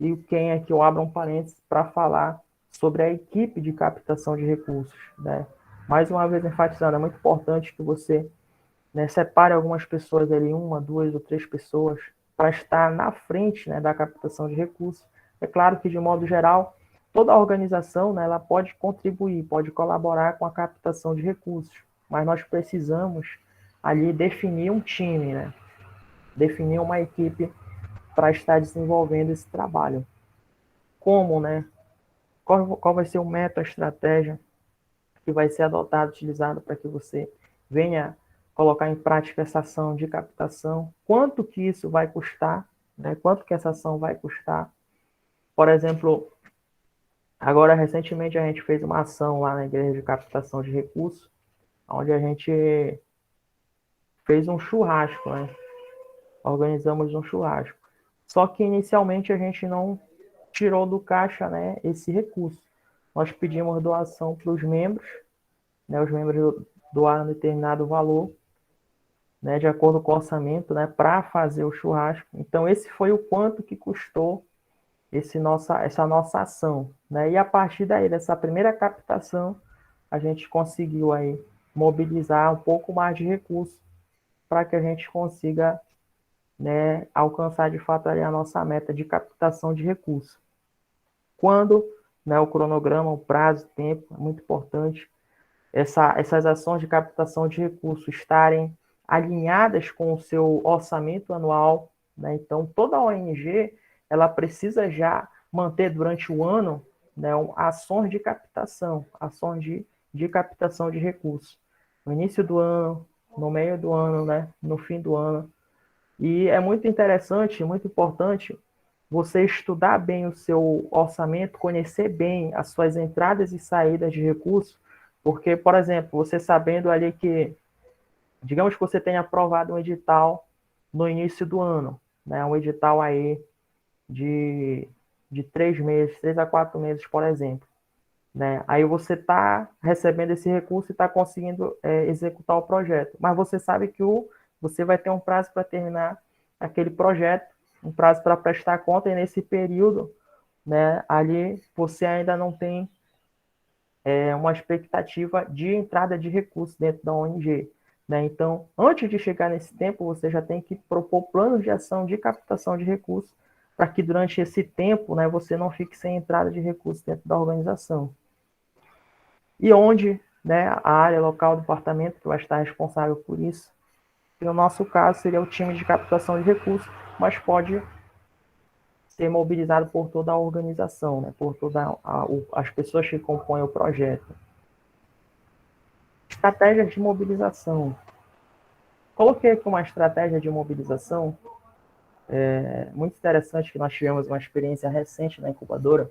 e quem é que eu abro um parênteses para falar sobre a equipe de captação de recursos, né? Mais uma vez enfatizando, é muito importante que você, né, separe algumas pessoas ali, uma, duas ou três pessoas, para estar na frente, né, da captação de recursos. É claro que, de modo geral, toda a organização, né, ela pode contribuir, pode colaborar com a captação de recursos, mas nós precisamos ali definir um time, né, definir uma equipe para estar desenvolvendo esse trabalho. Como, né? Qual vai ser o método, a estratégia que vai ser adotada, utilizada para que você venha colocar em prática essa ação de captação? Quanto que isso vai custar? Né? Quanto que essa ação vai custar? Por exemplo, agora recentemente a gente fez uma ação lá na igreja de captação de recursos, onde a gente fez um churrasco, né? Organizamos um churrasco. Só que inicialmente a gente não tirou do caixa, né, esse recurso. Nós pedimos doação para os membros, né, os membros doaram um determinado valor, né, de acordo com o orçamento, né, para fazer o churrasco. Então esse foi o quanto que custou essa nossa ação, né? E a partir daí, dessa primeira captação, a gente conseguiu aí mobilizar um pouco mais de recursos para que a gente consiga, né, alcançar de fato ali a nossa meta de captação de recursos. Quando, né, o cronograma, o prazo, o tempo, é muito importante. Essas ações de captação de recursos estarem alinhadas com o seu orçamento anual, né? Então, toda a ONG, ela precisa já manter durante o ano, né, ações de captação, de captação de recursos. No início do ano, no meio do ano, né, no fim do ano. E é muito interessante, muito importante você estudar bem o seu orçamento, conhecer bem as suas entradas e saídas de recursos, porque, por exemplo, você sabendo ali que, digamos que você tenha aprovado um edital no início do ano, né, um edital aí de, de 3 meses, 3 a 4 meses, por exemplo, né, aí você está recebendo esse recurso e está conseguindo executar o projeto, mas você sabe que você vai ter um prazo para terminar aquele projeto, um prazo para prestar conta, e nesse período, né, ali você ainda não tem uma expectativa de entrada de recursos dentro da ONG. Né? Então, antes de chegar nesse tempo, você já tem que propor planos de ação de captação de recursos para que durante esse tempo, né, você não fique sem entrada de recursos dentro da organização. E onde, né, a área local do departamento que vai estar responsável por isso, que no nosso caso seria o time de captação de recursos, mas pode ser mobilizado por toda a organização, né, por todas as pessoas que compõem o projeto. Estratégias de mobilização. Coloquei aqui uma estratégia de mobilização muito interessante, que nós tivemos uma experiência recente na incubadora,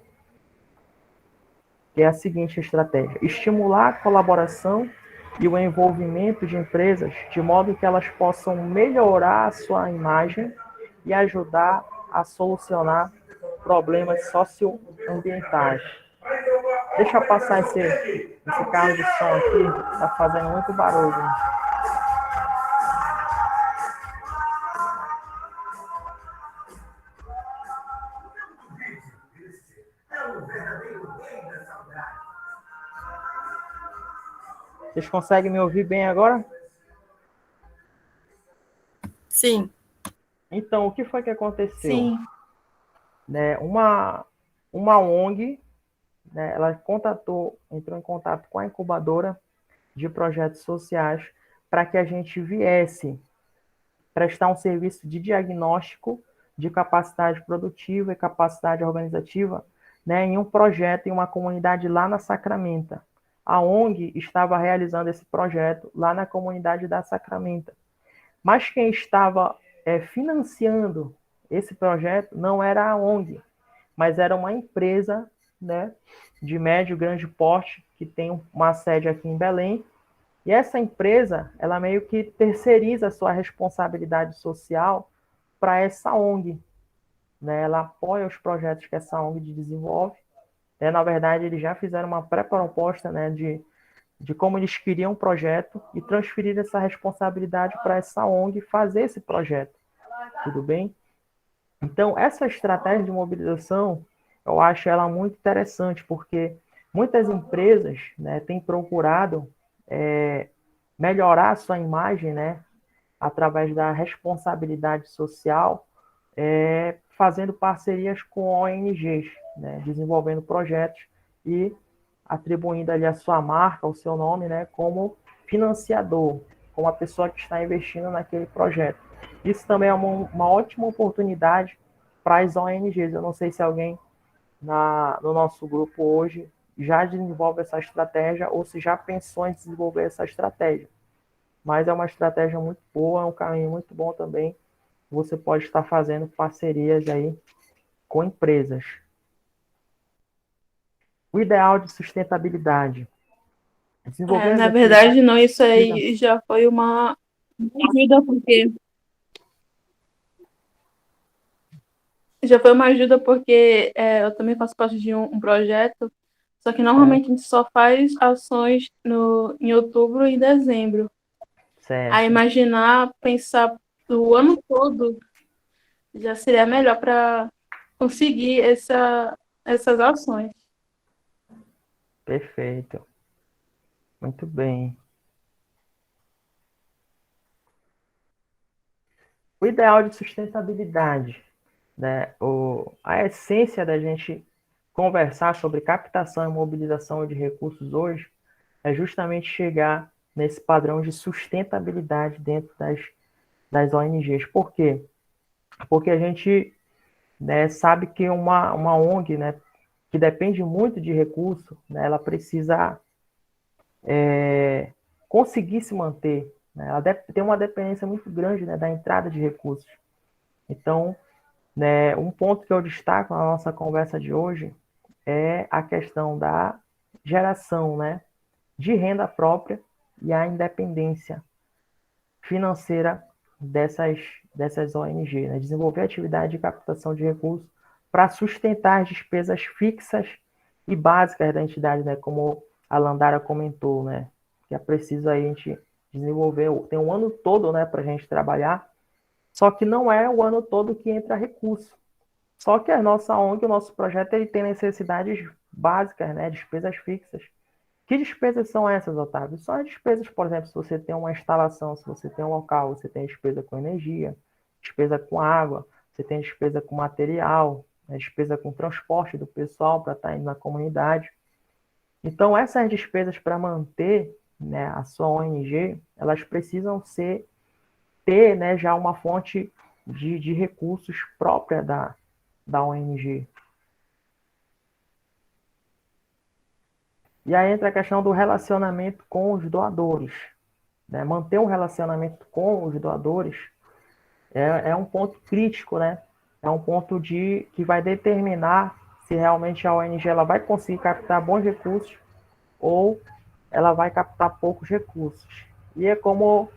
que é a seguinte estratégia: estimular a colaboração e o envolvimento de empresas de modo que elas possam melhorar a sua imagem e ajudar a solucionar problemas socioambientais. Deixa eu passar esse carro de som aqui, está fazendo muito barulho. Vocês conseguem me ouvir bem agora? Sim. Então, o que foi que aconteceu? Sim. Né, uma ONG, né, ela entrou em contato com a incubadora de projetos sociais para que a gente viesse prestar um serviço de diagnóstico de capacidade produtiva e capacidade organizativa, né, em um projeto em uma comunidade lá na Sacramenta. A ONG estava realizando esse projeto lá na comunidade da Sacramenta. Mas quem estava financiando esse projeto não era a ONG, mas era uma empresa, né, de médio e grande porte, que tem uma sede aqui em Belém. E essa empresa, ela meio que terceiriza a sua responsabilidade social para essa ONG. Né? Ela apoia os projetos que essa ONG desenvolve. Na verdade, eles já fizeram uma pré-proposta, né, de como eles queriam um projeto e transferir essa responsabilidade para essa ONG fazer esse projeto. Tudo bem? Então, essa estratégia de mobilização, eu acho ela muito interessante, porque muitas empresas, né, têm procurado melhorar a sua imagem, né, através da responsabilidade social, fazendo parcerias com ONGs, né, desenvolvendo projetos e atribuindo ali a sua marca, o seu nome, né, como financiador, como a pessoa que está investindo naquele projeto. Isso também é uma ótima oportunidade para as ONGs. Eu não sei se alguém no nosso grupo hoje já desenvolve essa estratégia ou se já pensou em desenvolver essa estratégia. Mas é uma estratégia muito boa, é um caminho muito bom também. Você pode estar fazendo parcerias aí com empresas. O ideal de sustentabilidade. Desenvolver as Na atividades. verdade, não, isso aí já foi uma ajuda, porque eu também faço parte de um projeto, só que normalmente a gente só faz ações em outubro e dezembro. A Certo, imaginar, pensar o ano todo já seria melhor para conseguir essas ações. perfeito. Muito bem. O ideal de sustentabilidade, né? A essência da gente conversar sobre captação e mobilização de recursos hoje é justamente chegar nesse padrão de sustentabilidade dentro das ONGs. Por quê? Porque a gente, né, sabe que uma ONG, né, que depende muito de recurso, né, ela precisa conseguir se manter. Né, ela tem uma dependência muito grande, né, da entrada de recursos. Então, né, um ponto que eu destaco na nossa conversa de hoje é a questão da geração, né, de renda própria e a independência financeira dessas ONG, né? Desenvolver atividade de captação de recursos para sustentar as despesas fixas e básicas da entidade, né? Como a Landara comentou, né? Que é preciso aí a gente desenvolver, tem um ano todo, né, para a gente trabalhar, só que não é o ano todo que entra recurso. Só que a nossa ONG, o nosso projeto, ele tem necessidades básicas, né, despesas fixas. Que despesas são essas, Otávio? São as despesas, por exemplo, se você tem uma instalação, se você tem um local, você tem despesa com energia, despesa com água, você tem despesa com material, né, despesa com transporte do pessoal para estar indo na comunidade. Então, essas despesas para manter, né, a sua ONG, elas precisam ter, né, já uma fonte de recursos própria da ONG. E aí entra a questão do relacionamento com os doadores. Né? Manter um relacionamento com os doadores é um ponto crítico, né? É um ponto que vai determinar se realmente a ONG ela vai conseguir captar bons recursos ou ela vai captar poucos recursos. E é como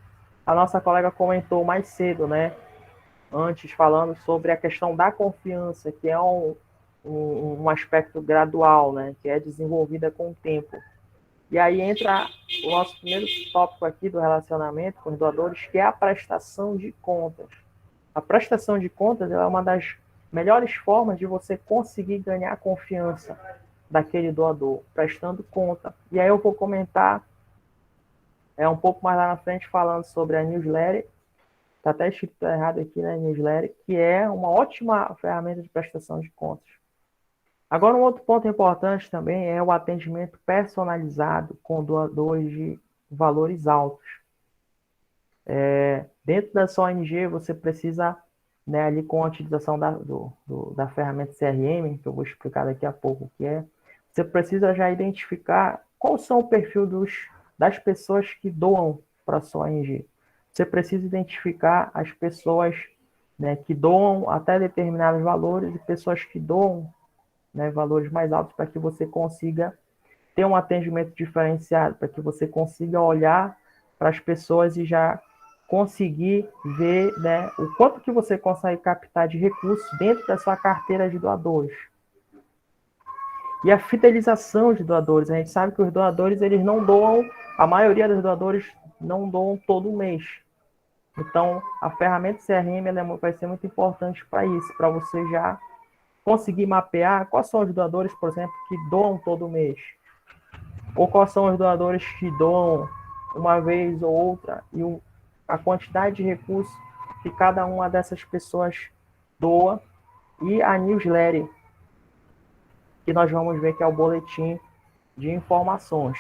a nossa colega comentou mais cedo, né? Antes, falando sobre a questão da confiança, que é um aspecto gradual, né? Que é desenvolvida com o tempo. E aí entra o nosso primeiro tópico aqui do relacionamento com os doadores, que é a prestação de contas. A prestação de contas é uma das melhores formas de você conseguir ganhar a confiança daquele doador, prestando conta. E aí eu vou comentar um pouco mais lá na frente falando sobre a newsletter. Está até escrito errado aqui na newsletter, que é uma ótima ferramenta de prestação de contas. Agora, um outro ponto importante também é o atendimento personalizado com doadores de valores altos. Dentro da sua ONG, você precisa, né, ali com a utilização da ferramenta CRM, que eu vou explicar daqui a pouco o que é, você precisa já identificar qual são o perfil das pessoas que doam para a sua ONG. Você precisa identificar as pessoas, né, que doam até determinados valores e pessoas que doam, né, valores mais altos, para que você consiga ter um atendimento diferenciado, para que você consiga olhar para as pessoas e já conseguir ver, né, o quanto que você consegue captar de recursos dentro da sua carteira de doadores. E a fidelização de doadores. A gente sabe que os doadores, eles não doam, a maioria dos doadores não doam todo mês. Então, a ferramenta CRM vai ser muito importante para isso, para você já conseguir mapear quais são os doadores, por exemplo, que doam todo mês. Ou quais são os doadores que doam uma vez ou outra, e a quantidade de recursos que cada uma dessas pessoas doa, e a newsletter, que nós vamos ver que é o boletim de informações.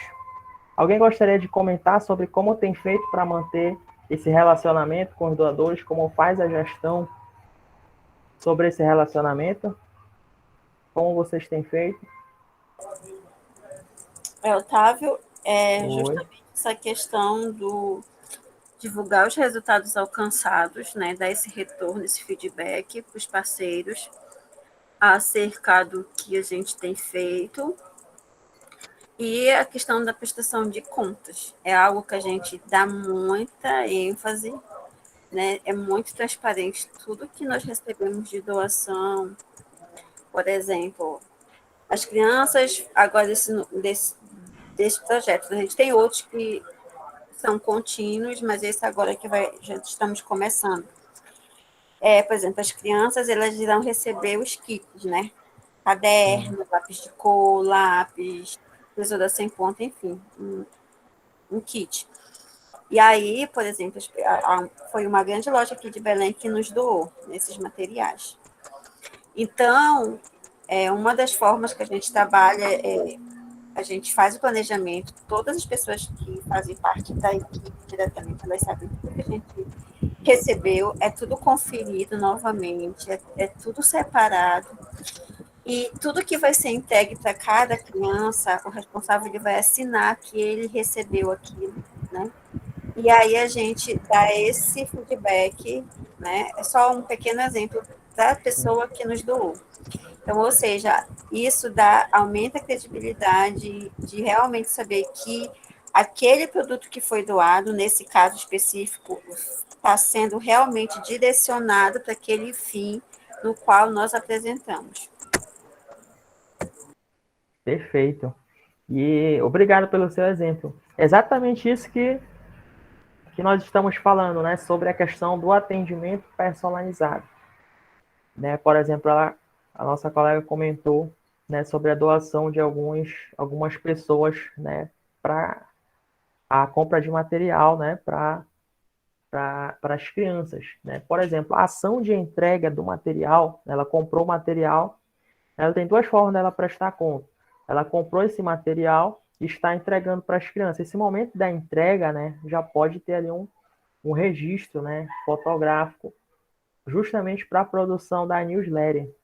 Alguém gostaria de comentar sobre como tem feito para manter esse relacionamento com os doadores, como faz a gestão sobre esse relacionamento? Como vocês têm feito? Otávio, Oi. justamente essa questão do divulgar os resultados alcançados, né, dar esse retorno, esse feedback para os parceiros acerca do que a gente tem feito. E a questão da prestação de contas é algo que a gente dá muita ênfase, né? É muito transparente tudo que nós recebemos de doação. Por exemplo, as crianças, agora desse projeto, a gente tem outros que são contínuos, mas esse agora que já estamos começando. Por exemplo, as crianças, elas irão receber os kits, né? Caderno, lápis de cor, lápis, tesoura sem ponta, enfim, um kit. E aí, por exemplo, foi uma grande loja aqui de Belém que nos doou esses materiais. Então, uma das formas que a gente trabalha a gente faz o planejamento, todas as pessoas que fazem parte da equipe diretamente, elas sabem tudo que a gente recebeu, é tudo conferido novamente, é tudo separado. E tudo que vai ser entregue para cada criança, o responsável ele vai assinar que ele recebeu aquilo, né? E aí a gente dá esse feedback, né? É só um pequeno exemplo da pessoa que nos doou. Então, ou seja, isso aumenta a credibilidade de realmente saber que aquele produto que foi doado, nesse caso específico, está sendo realmente direcionado para aquele fim no qual nós apresentamos. Perfeito. E obrigado pelo seu exemplo. Exatamente isso que nós estamos falando, né? Sobre a questão do atendimento personalizado. Né? Por exemplo, a nossa colega comentou, né, sobre a doação de algumas pessoas, né, para a compra de material, né, para as crianças. Né? Por exemplo, a ação de entrega do material, ela comprou o material, ela tem duas formas dela prestar conta. Ela comprou esse material e está entregando para as crianças. Esse momento da entrega, né, já pode ter ali um registro, né, fotográfico, justamente para a produção da newsletter,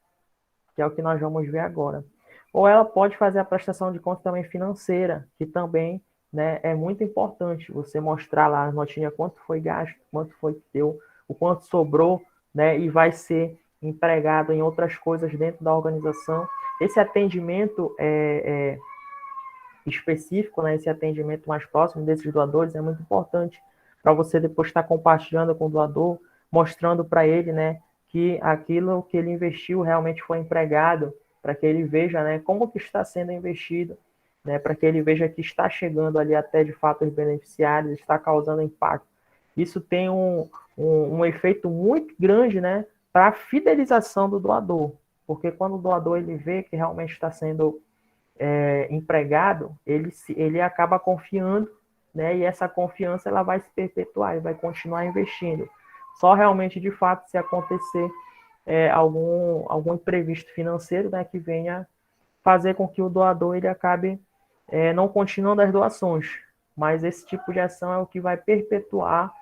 que é o que nós vamos ver agora. Ou ela pode fazer a prestação de conta também financeira, que também, né, é muito importante você mostrar lá a notinha quanto foi gasto, quanto foi que deu, o quanto sobrou, né, e vai ser empregado em outras coisas dentro da organização. Esse atendimento específico, né, esse atendimento mais próximo desses doadores é muito importante para você depois estar compartilhando com o doador, mostrando para ele, né, que aquilo que ele investiu realmente foi empregado, para que ele veja, né, como que está sendo investido, né, para que ele veja que está chegando ali até de fato os beneficiários, está causando impacto. Isso tem um efeito muito grande, né, para a fidelização do doador, porque quando o doador ele vê que realmente está sendo empregado, ele acaba confiando, né? E essa confiança ela vai se perpetuar e vai continuar investindo. Só realmente, de fato, se acontecer algum imprevisto financeiro, né, que venha fazer com que o doador ele acabe não continuando as doações. Mas esse tipo de ação é o que vai perpetuar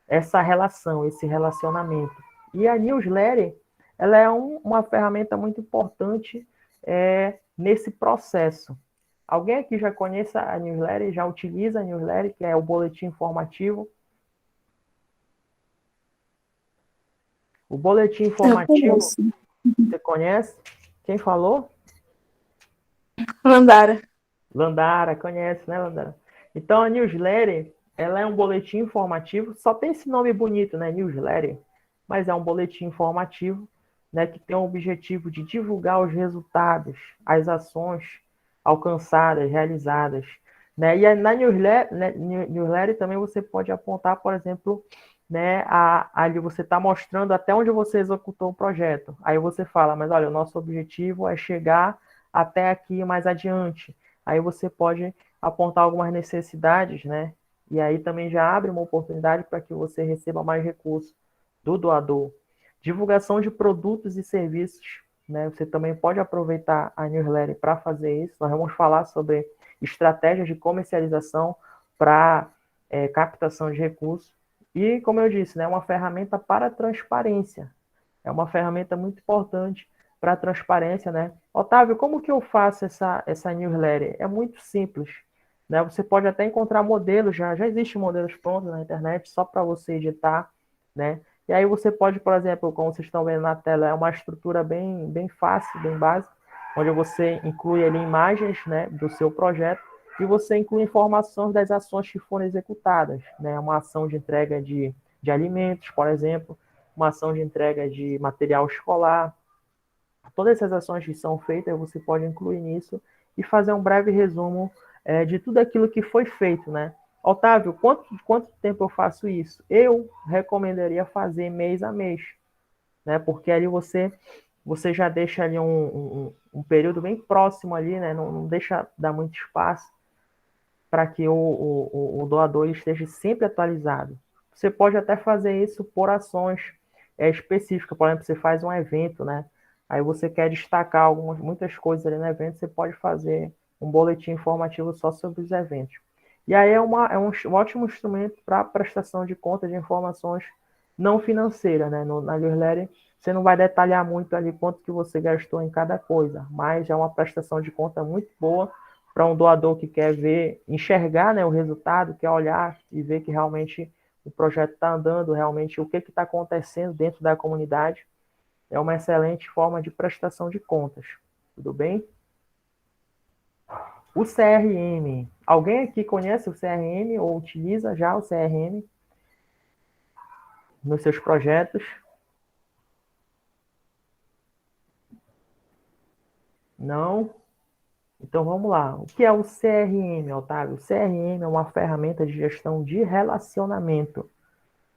essa relação, esse relacionamento. E a newsletter, ela é uma ferramenta muito importante nesse processo. Alguém aqui já conhece a newsletter, já utiliza a newsletter, que é o boletim informativo? O boletim informativo, você conhece? Quem falou? Landara. Landara, conhece, né, Landara? Então, a newsletter, ela é um boletim informativo, só tem esse nome bonito, né, newsletter, mas é um boletim informativo, né, que tem o objetivo de divulgar os resultados, as ações alcançadas, realizadas, né? E na newsletter, né, newsletter também você pode apontar, por exemplo, né, ali você está mostrando até onde você executou o projeto. Aí você fala, mas olha, o nosso objetivo é chegar até aqui mais adiante. Aí você pode apontar algumas necessidades, né? E aí também já abre uma oportunidade para que você receba mais recursos do doador. Divulgação de produtos e serviços, né? Você também pode aproveitar a newsletter para fazer isso. Nós vamos falar sobre estratégias de comercialização para captação de recursos. E, como eu disse, né, uma ferramenta para transparência. É uma ferramenta muito importante para transparência, né? Otávio, como que eu faço essa newsletter? É muito simples, né? Você pode até encontrar modelos, já existem modelos prontos na internet, só para você editar, né? E aí você pode, por exemplo, como vocês estão vendo na tela, é uma estrutura bem fácil, bem básica, onde você inclui ali imagens, né, do seu projeto, e você inclui informações das ações que foram executadas, né? Uma ação de entrega de alimentos, por exemplo, uma ação de entrega de material escolar. Todas essas ações que são feitas, você pode incluir nisso e fazer um breve resumo de tudo aquilo que foi feito, né? Otávio, quanto tempo eu faço isso? Eu recomendaria fazer mês a mês, né? Porque ali você já deixa ali um período bem próximo ali, né? Não deixa dar muito espaço para que o doador esteja sempre atualizado. Você pode até fazer isso por ações específicas. Por exemplo, você faz um evento, né? Aí você quer destacar muitas coisas ali no evento, você pode fazer um boletim informativo só sobre os eventos. E aí é um ótimo instrumento para prestação de contas de informações não financeiras, né? Na newsletter, você não vai detalhar muito ali quanto que você gastou em cada coisa, mas é uma prestação de conta muito boa para um doador que quer ver, enxergar, né, o resultado, quer olhar e ver que realmente o projeto está andando, realmente o que está acontecendo dentro da comunidade. É uma excelente forma de prestação de contas. Tudo bem? O CRM. Alguém aqui conhece o CRM ou utiliza já o CRM nos seus projetos? Não? Então vamos lá. O que é o CRM, Otávio? O CRM é uma ferramenta de gestão de relacionamento,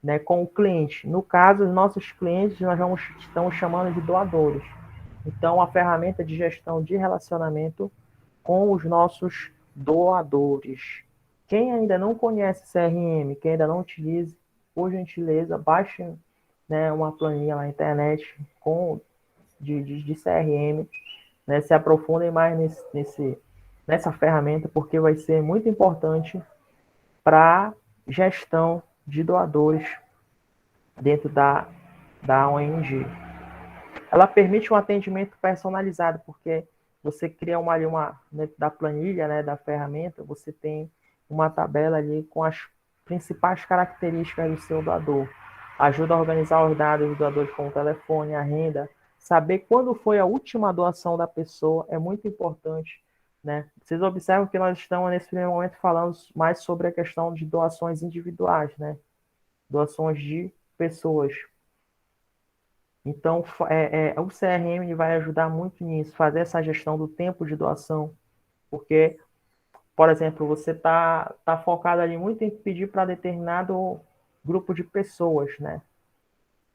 né, com o cliente. No caso, os nossos clientes nós estamos chamando de doadores. Então, a ferramenta de gestão de relacionamento com os nossos doadores. Quem ainda não conhece CRM, quem ainda não utiliza, por gentileza, baixe, né, uma planilha na internet de CRM, né, se aprofundem mais nessa ferramenta, porque vai ser muito importante para gestão de doadores dentro da ONG. Ela permite um atendimento personalizado, porque você cria dentro da planilha, né, da ferramenta, você tem uma tabela ali com as principais características do seu doador. Ajuda a organizar os dados dos doadores, como o telefone, a renda, saber quando foi a última doação da pessoa é muito importante, né? Vocês observam que nós estamos nesse primeiro momento falando mais sobre a questão de doações individuais, né? Doações de pessoas. Então, o CRM vai ajudar muito nisso, fazer essa gestão do tempo de doação, porque, por exemplo, você tá focado ali muito em pedir para determinado grupo de pessoas, né?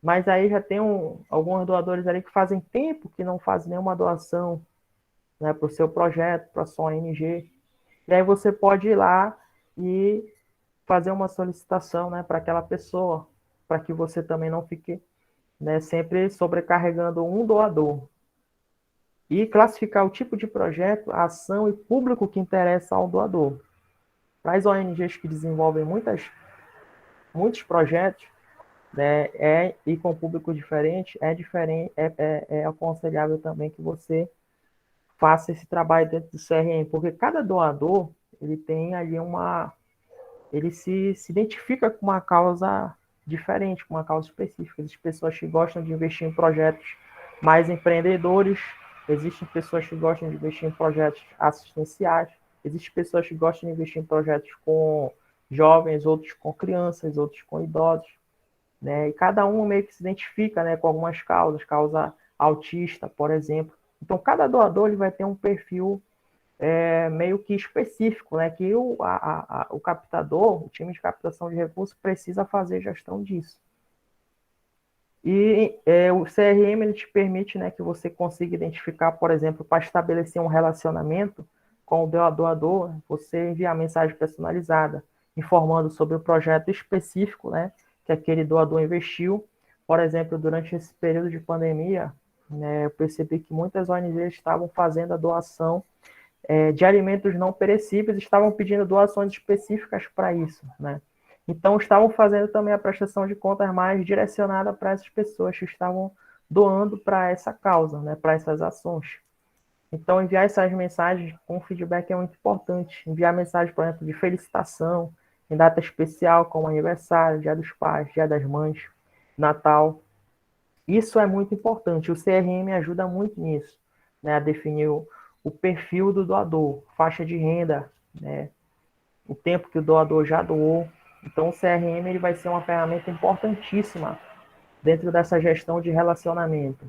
Mas aí já tem alguns doadores ali que fazem tempo que não fazem nenhuma doação, né, para o seu projeto, para a sua ONG. E aí você pode ir lá e fazer uma solicitação, né, para aquela pessoa, para que você também não fique, né, sempre sobrecarregando um doador. E classificar o tipo de projeto, a ação e público que interessa ao doador. Para as ONGs que desenvolvem muitos projetos, né, e com público diferente, é aconselhável também que você faça esse trabalho dentro do CRM, porque cada doador, ele tem ali ele se identifica com uma causa diferente, com uma causa específica. Existem pessoas que gostam de investir em projetos mais empreendedores, existem pessoas que gostam de investir em projetos assistenciais, existem pessoas que gostam de investir em projetos com jovens, outros com crianças, outros com idosos, né? E cada um meio que se identifica, né, com algumas causas, causa autista, por exemplo. Então, cada doador ele vai ter um perfil meio que específico, né? Que o captador, o time de captação de recursos, precisa fazer gestão disso. E o CRM ele te permite, né, que você consiga identificar, por exemplo, para estabelecer um relacionamento com o doador, você enviar mensagem personalizada, informando sobre o projeto específico, né, que aquele doador investiu. Por exemplo, durante esse período de pandemia, né, eu percebi que muitas ONGs estavam fazendo a doação de alimentos não perecíveis, estavam pedindo doações específicas para isso, né? Então, estavam fazendo também a prestação de contas mais direcionada para essas pessoas que estavam doando para essa causa, né, para essas ações. Então, enviar essas mensagens com feedback é muito importante. Enviar mensagem, por exemplo, de felicitação, em data especial, como aniversário, Dia dos Pais, Dia das Mães, Natal. Isso é muito importante. O CRM ajuda muito nisso, né, a definir o perfil do doador, faixa de renda, né, o tempo que o doador já doou. Então, o CRM ele vai ser uma ferramenta importantíssima dentro dessa gestão de relacionamento.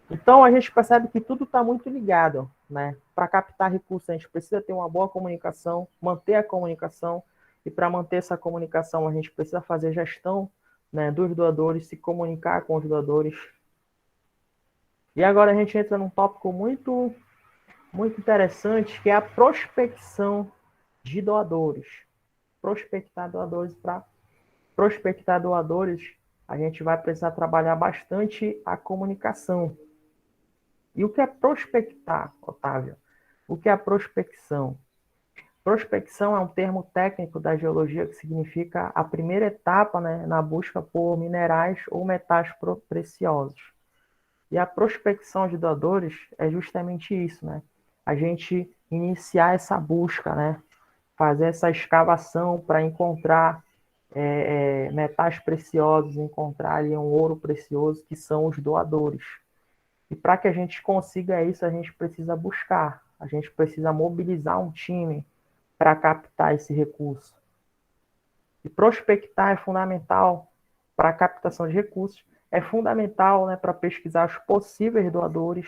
Então, a gente percebe que tudo está muito ligado, né? Para captar recursos, a gente precisa ter uma boa comunicação, manter a comunicação, e para manter essa comunicação, a gente precisa fazer gestão, né, dos doadores, se comunicar com os doadores. E agora a gente entra num tópico muito, muito interessante, que é a prospecção de doadores. Prospectar doadores. Para prospectar doadores, a gente vai precisar trabalhar bastante a comunicação. E o que é prospectar, Otávio? O que é a prospecção? Prospecção é um termo técnico da geologia que significa a primeira etapa, né, na busca por minerais ou metais preciosos. E a prospecção de doadores é justamente isso, né? A gente iniciar essa busca, né? Fazer essa escavação para encontrar metais preciosos, encontrar ali um ouro precioso, que são os doadores. E para que a gente consiga isso, a gente precisa buscar, a gente precisa mobilizar um time para captar esse recurso. E prospectar é fundamental para a captação de recursos, é fundamental, né, para pesquisar os possíveis doadores.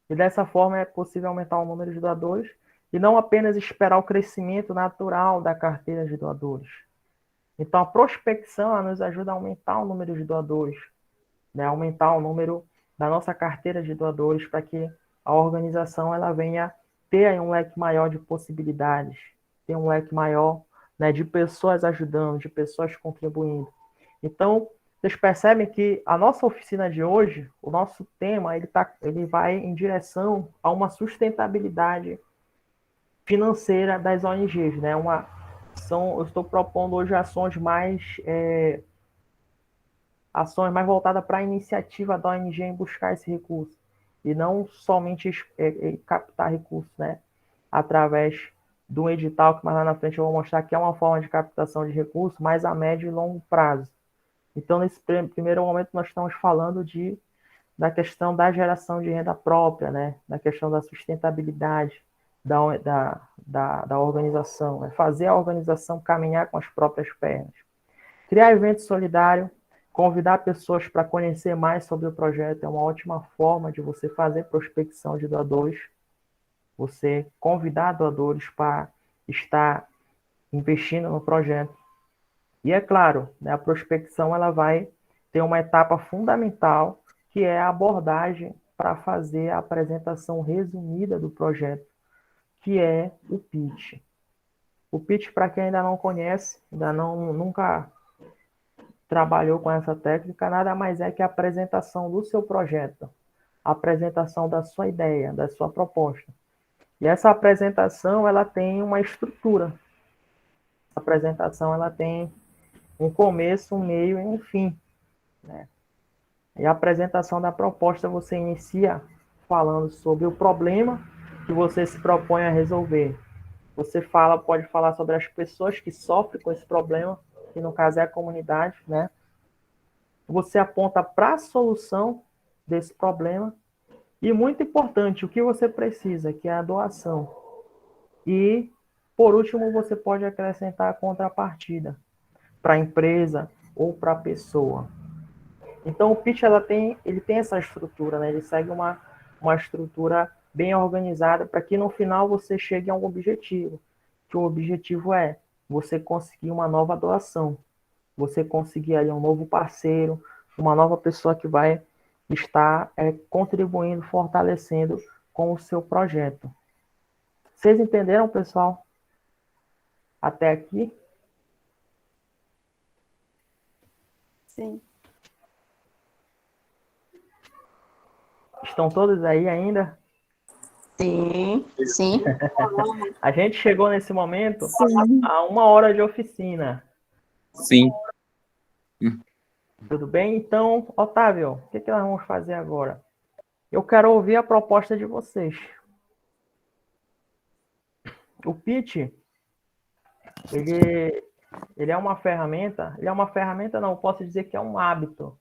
E dessa forma é possível aumentar o número de doadores e não apenas esperar o crescimento natural da carteira de doadores. Então, a prospecção ela nos ajuda a aumentar o número de doadores, né? Aumentar o número da nossa carteira de doadores para que a organização ela venha ter um leque maior de possibilidades, ter um leque maior, né, de pessoas ajudando, de pessoas contribuindo. Então, vocês percebem que a nossa oficina de hoje, o nosso tema, ele vai em direção a uma sustentabilidade financeira das ONGs, né? Eu estou propondo hoje ações mais voltadas para a iniciativa da ONG em buscar esse recurso, e não somente captar recursos, né? Através de um edital, que mais lá na frente eu vou mostrar que é uma forma de captação de recursos, mas a médio e longo prazo. Então, nesse primeiro momento, nós estamos falando da questão da geração de renda própria, né? Da questão da sustentabilidade da organização, né? Fazer a organização caminhar com as próprias pernas. Criar evento solidário, convidar pessoas para conhecer mais sobre o projeto é uma ótima forma de você fazer prospecção de doadores, você convidar doadores para estar investindo no projeto. E é claro, né, a prospecção ela vai ter uma etapa fundamental, que é a abordagem para fazer a apresentação resumida do projeto, que é o pitch. O pitch, para quem ainda não conhece, nunca trabalhou com essa técnica, nada mais é que a apresentação do seu projeto, a apresentação da sua ideia, da sua proposta. E essa apresentação ela tem uma estrutura. A apresentação ela tem um começo, um meio e um fim, né? E a apresentação da proposta você inicia falando sobre o problema que você se propõe a resolver. Você pode falar sobre as pessoas que sofrem com esse problema, que no caso é a comunidade, né? Você aponta para a solução desse problema e, muito importante, o que você precisa, que é a doação. E, por último, você pode acrescentar a contrapartida para a empresa ou para a pessoa. Então, o pitch ele tem essa estrutura, né? Ele segue uma estrutura bem organizada para que no final você chegue a um objetivo, que o objetivo é você conseguir uma nova doação, você conseguir ali um novo parceiro, uma nova pessoa que vai estar contribuindo, fortalecendo com o seu projeto. Vocês entenderam, pessoal? Até aqui? Sim. Estão todos aí ainda? Sim, sim. A gente chegou nesse momento Sim. a 1 hora de oficina. Sim. Tudo bem? Então, Otávio, o que nós vamos fazer agora? Eu quero ouvir a proposta de vocês. O pitch, ele é uma ferramenta, não, eu posso dizer que é um hábito.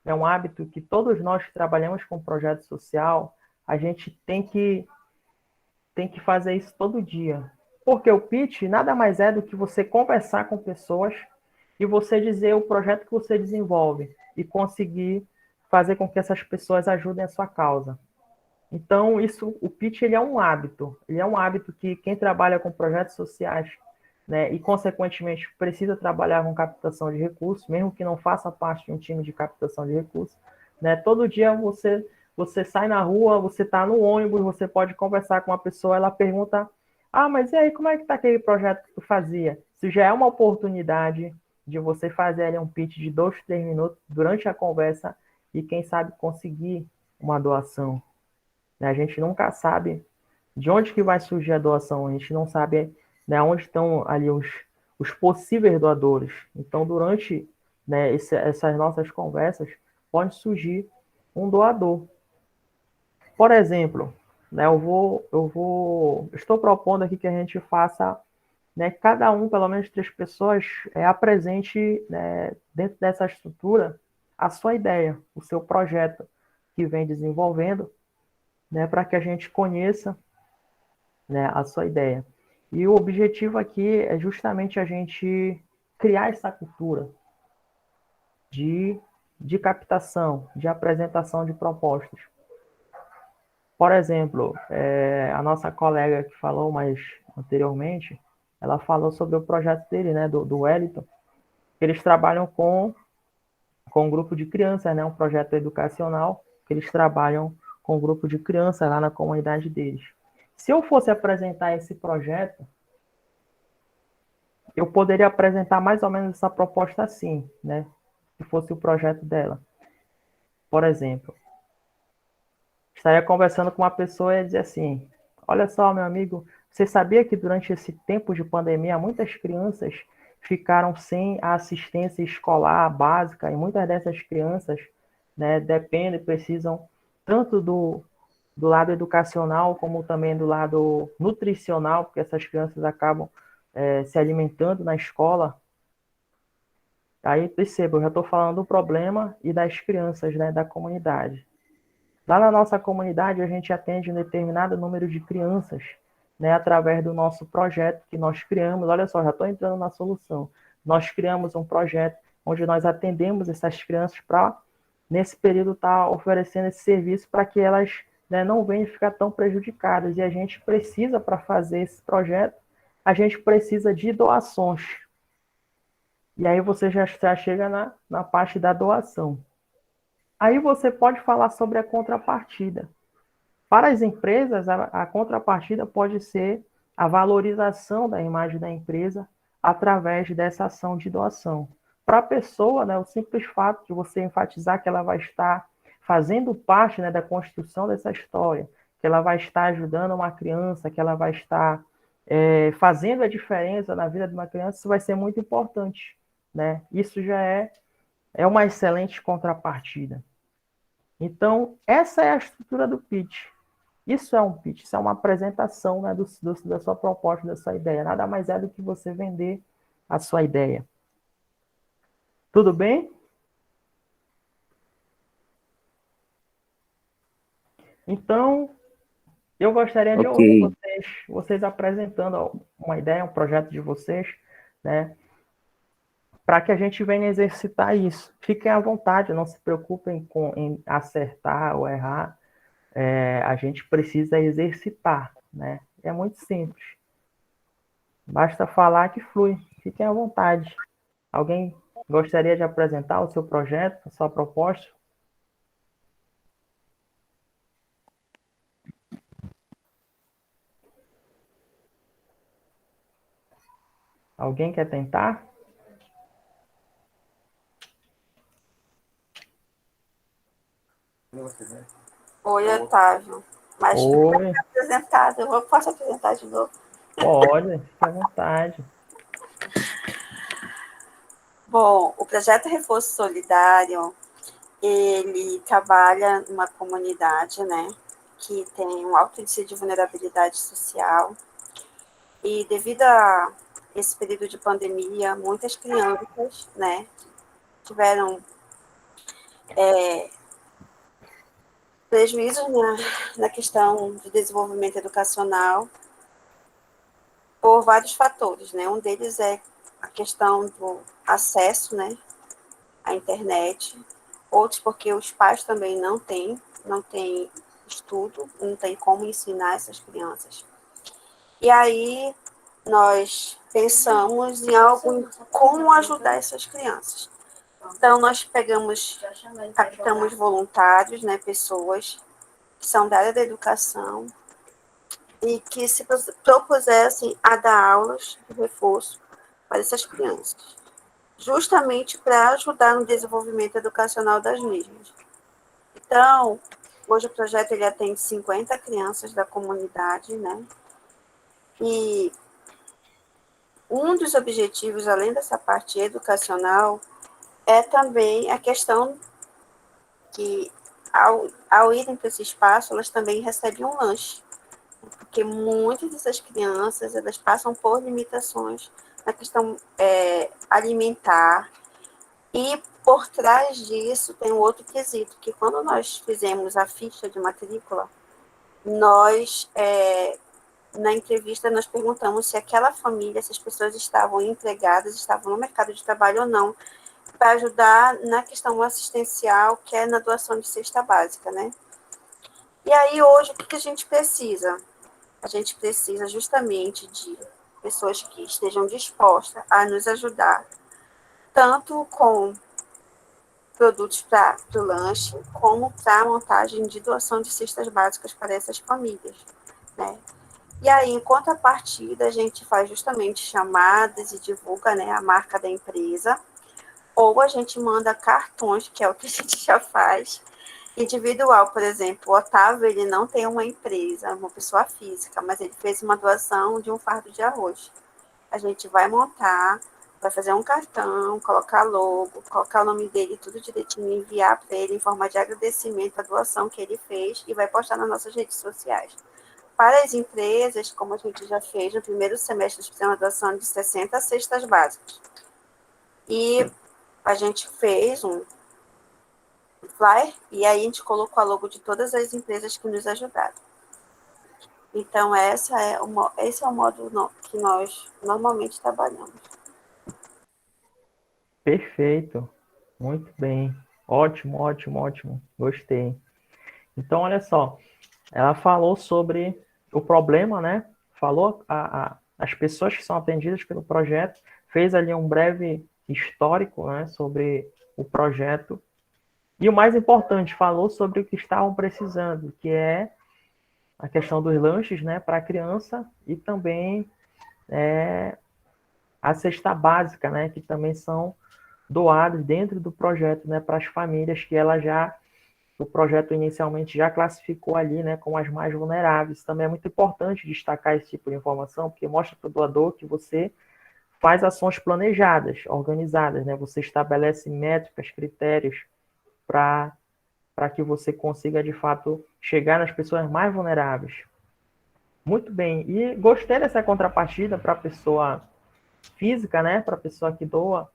É um hábito que todos nós que trabalhamos com projeto social, a gente tem que fazer isso todo dia. Porque o pitch nada mais é do que você conversar com pessoas e você dizer o projeto que você desenvolve e conseguir fazer com que essas pessoas ajudem a sua causa. Então, o pitch ele é um hábito. Ele é um hábito que quem trabalha com projetos sociais, né, e, consequentemente, precisa trabalhar com captação de recursos, mesmo que não faça parte de um time de captação de recursos, né, todo dia você sai na rua, você está no ônibus, você pode conversar com uma pessoa, ela pergunta, mas e aí, como é que está aquele projeto que tu fazia? Isso já é uma oportunidade de você fazer ali um pitch de 2, 3 minutos durante a conversa e, quem sabe, conseguir uma doação. A gente nunca sabe de onde que vai surgir a doação, a gente não sabe, né, onde estão ali os possíveis doadores. Então, durante, né, essas nossas conversas, pode surgir um doador. Por exemplo, né, estou propondo aqui que a gente faça, né, cada um, pelo menos 3 pessoas, apresente, né, dentro dessa estrutura a sua ideia, o seu projeto que vem desenvolvendo, né, para que a gente conheça, né, a sua ideia. E o objetivo aqui é justamente a gente criar essa cultura de captação, de apresentação de propostas. Por exemplo, a nossa colega que falou mais anteriormente, ela falou sobre o projeto dele, né, do Wellington, que eles trabalham com um grupo de crianças, né, um projeto educacional, que eles trabalham com um grupo de crianças lá na comunidade deles. Se eu fosse apresentar esse projeto, eu poderia apresentar mais ou menos essa proposta assim, né? Se fosse o projeto dela. Por exemplo, estaria conversando com uma pessoa e ia dizer assim, olha só, meu amigo, você sabia que durante esse tempo de pandemia, muitas crianças ficaram sem a assistência escolar básica e muitas dessas crianças, né, dependem, precisam tanto do lado educacional, como também do lado nutricional, porque essas crianças acabam se alimentando na escola. Aí, perceba, eu já estou falando do problema e das crianças, né, da comunidade. Lá na nossa comunidade, a gente atende um determinado número de crianças, né, através do nosso projeto que nós criamos. Olha só, já estou entrando na solução. Nós criamos um projeto onde nós atendemos essas crianças para, nesse período, estar oferecendo esse serviço para que elas, né, não venham ficar tão prejudicadas. E a gente precisa, para fazer esse projeto, a gente precisa de doações. E aí você já chega na parte da doação. Aí você pode falar sobre a contrapartida. Para as empresas, a contrapartida pode ser a valorização da imagem da empresa através dessa ação de doação. Para a pessoa, né, o simples fato de você enfatizar que ela vai estar fazendo parte, né, da construção dessa história, que ela vai estar ajudando uma criança, que ela vai estar fazendo a diferença na vida de uma criança, isso vai ser muito importante, né? Isso já é uma excelente contrapartida. Então, essa é a estrutura do pitch. Isso é um pitch, isso é uma apresentação, né, da sua proposta, da sua ideia. Nada mais é do que você vender a sua ideia. Tudo bem? Então, eu gostaria de ouvir vocês apresentando uma ideia, um projeto de vocês, né, para que a gente venha exercitar isso. Fiquem à vontade, não se preocupem em acertar ou errar. a gente precisa exercitar, né? É muito simples. Basta falar que flui. Fiquem à vontade. Alguém gostaria de apresentar o seu projeto, a sua proposta? Alguém quer tentar? Oi, Otávio. Mas Oi, apresentado, posso apresentar de novo? pode, fique à vontade. Bom, o projeto Reforço Solidário, ele trabalha numa comunidade, né, que tem um alto índice de vulnerabilidade social. E devido a esse período de pandemia, muitas crianças, né, tiveram prejuízos na questão de desenvolvimento educacional por vários fatores, né? Um deles é a questão do acesso, né, à internet. Outros porque os pais também não têm estudo, não tem como ensinar essas crianças. E aí nós pensamos em algo, como ajudar essas crianças. Então, nós captamos voluntários, né, pessoas que são da área da educação e que se propusessem a dar aulas de reforço para essas crianças, justamente para ajudar no desenvolvimento educacional das mesmas. Então, hoje o projeto ele atende 50 crianças da comunidade, né? E um dos objetivos, além dessa parte educacional, é também a questão que, ao irem para esse espaço, elas também recebem um lanche, porque muitas dessas crianças, elas passam por limitações na questão alimentar, e por trás disso tem um outro quesito, que quando nós fizemos a ficha de matrícula, nós, na entrevista, nós perguntamos se aquela família, se as pessoas estavam empregadas, estavam no mercado de trabalho ou não, para ajudar na questão assistencial, que é na doação de cesta básica, né? E aí, hoje, o que a gente precisa? A gente precisa justamente de pessoas que estejam dispostas a nos ajudar, tanto com produtos para o lanche, como para a montagem de doação de cestas básicas para essas famílias, né? E aí, em contrapartida, a gente faz justamente chamadas e divulga, né, a marca da empresa, ou a gente manda cartões, que é o que a gente já faz, individual. Por exemplo, o Otávio, ele não tem uma empresa, uma pessoa física, mas ele fez uma doação de um fardo de arroz. A gente vai montar, vai fazer um cartão, colocar logo, colocar o nome dele, tudo direitinho, enviar para ele em forma de agradecimento à doação que ele fez e vai postar nas nossas redes sociais. Para as empresas, como a gente já fez no primeiro semestre, nós fizemos uma doação de 60 cestas básicas. E a gente fez um flyer e aí a gente colocou a logo de todas as empresas que nos ajudaram. Então, esse é o modo que nós normalmente trabalhamos. Perfeito. Muito bem. Ótimo, ótimo, ótimo. Gostei. Então, olha só. Ela falou sobre o problema, né? Falou as pessoas que são atendidas pelo projeto, fez ali um breve histórico, né, sobre o projeto. E o mais importante, falou sobre o que estavam precisando, que é a questão dos lanches, né, para a criança e também a cesta básica, né, que também são doados dentro do projeto, né, para as famílias que o projeto inicialmente já classificou ali, né, como as mais vulneráveis. Também é muito importante destacar esse tipo de informação, porque mostra para o doador que você faz ações planejadas, organizadas, né, você estabelece métricas, critérios para que você consiga, de fato, chegar nas pessoas mais vulneráveis. Muito bem. E gostei dessa contrapartida para a pessoa física, né, para a pessoa que doa,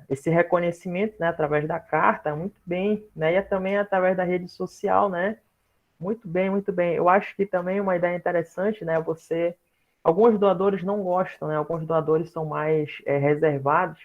esse reconhecimento, né, através da carta, muito bem, né, e também através da rede social, né, muito bem, muito bem. Eu acho que também uma ideia interessante, né, alguns doadores não gostam, né, alguns doadores são mais reservados,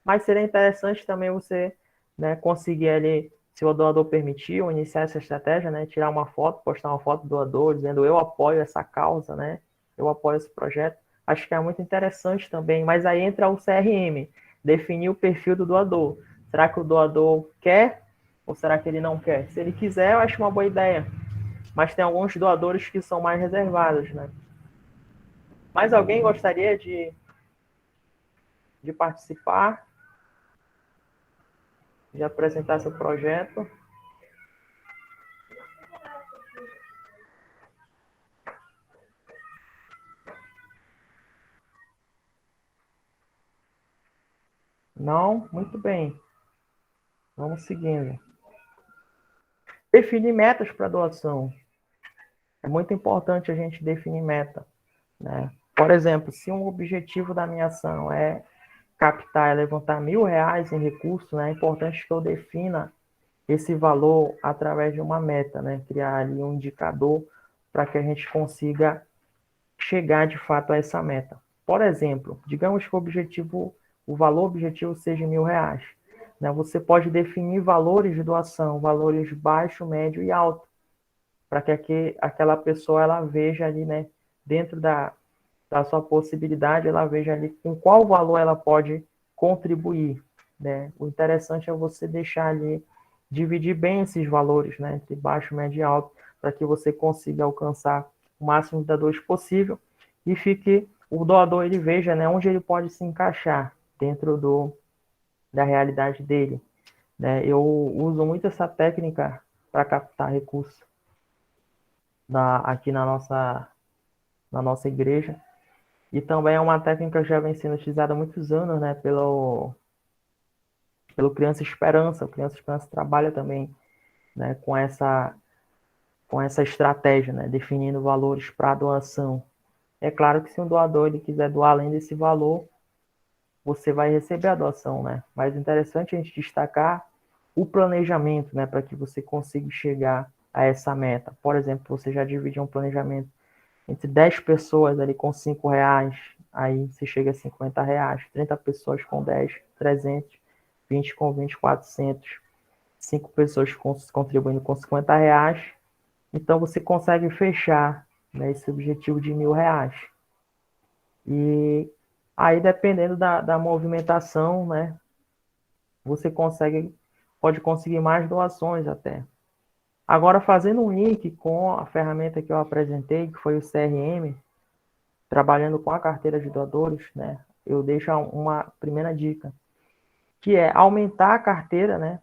mas seria interessante também você, né, conseguir ali se o doador permitiu, iniciar essa estratégia, né, tirar uma foto, postar uma foto do doador, dizendo eu apoio essa causa, né, eu apoio esse projeto. Acho que é muito interessante também, mas aí entra o CRM, definir o perfil do doador. Será que o doador quer ou será que ele não quer? Se ele quiser, eu acho uma boa ideia. Mas tem alguns doadores que são mais reservados, né? Mais alguém gostaria de participar, de apresentar seu projeto? Não? Muito bem. Vamos seguindo. Definir metas para doação. É muito importante a gente definir meta, né? Por exemplo, se um objetivo da minha ação é captar, levantar R$ 1.000 em recursos, né? É importante que eu defina esse valor através de uma meta, né? Criar ali um indicador para que a gente consiga chegar de fato a essa meta. Por exemplo, digamos que o valor objetivo seja R$ 1.000, né? Você pode definir valores de doação, valores baixo, médio e alto, para que aquela pessoa ela veja ali, né? Dentro da sua possibilidade, ela veja ali com qual valor ela pode contribuir, né? O interessante é você deixar ali, dividir bem esses valores, né? Entre baixo, médio e alto, para que você consiga alcançar o máximo de doadores possível e o doador ele veja, né, onde ele pode se encaixar dentro da realidade dele, né? Eu uso muito essa técnica para captar recursos aqui na nossa igreja. E também é uma técnica que já vem sendo utilizada há muitos anos, né, pelo Criança Esperança. O Criança Esperança trabalha também, né, com essa estratégia, né, definindo valores para doação. É claro que se um doador ele quiser doar além desse valor, você vai receber a doação, né? Mas é interessante a gente destacar o planejamento, né, para que você consiga chegar a essa meta. Por exemplo, você já dividiu um planejamento entre 10 pessoas ali com R$ 5, aí você chega a R$ 50, 30 pessoas com 10, 300, 20 com 20, 400, 5 pessoas contribuindo com R$ 50, então você consegue fechar, né, esse objetivo de R$ 1.000. E aí, dependendo da movimentação, né, você pode conseguir mais doações até. Agora, fazendo um link com a ferramenta que eu apresentei, que foi o CRM, trabalhando com a carteira de doadores, né, eu deixo uma primeira dica, que é aumentar a carteira, né,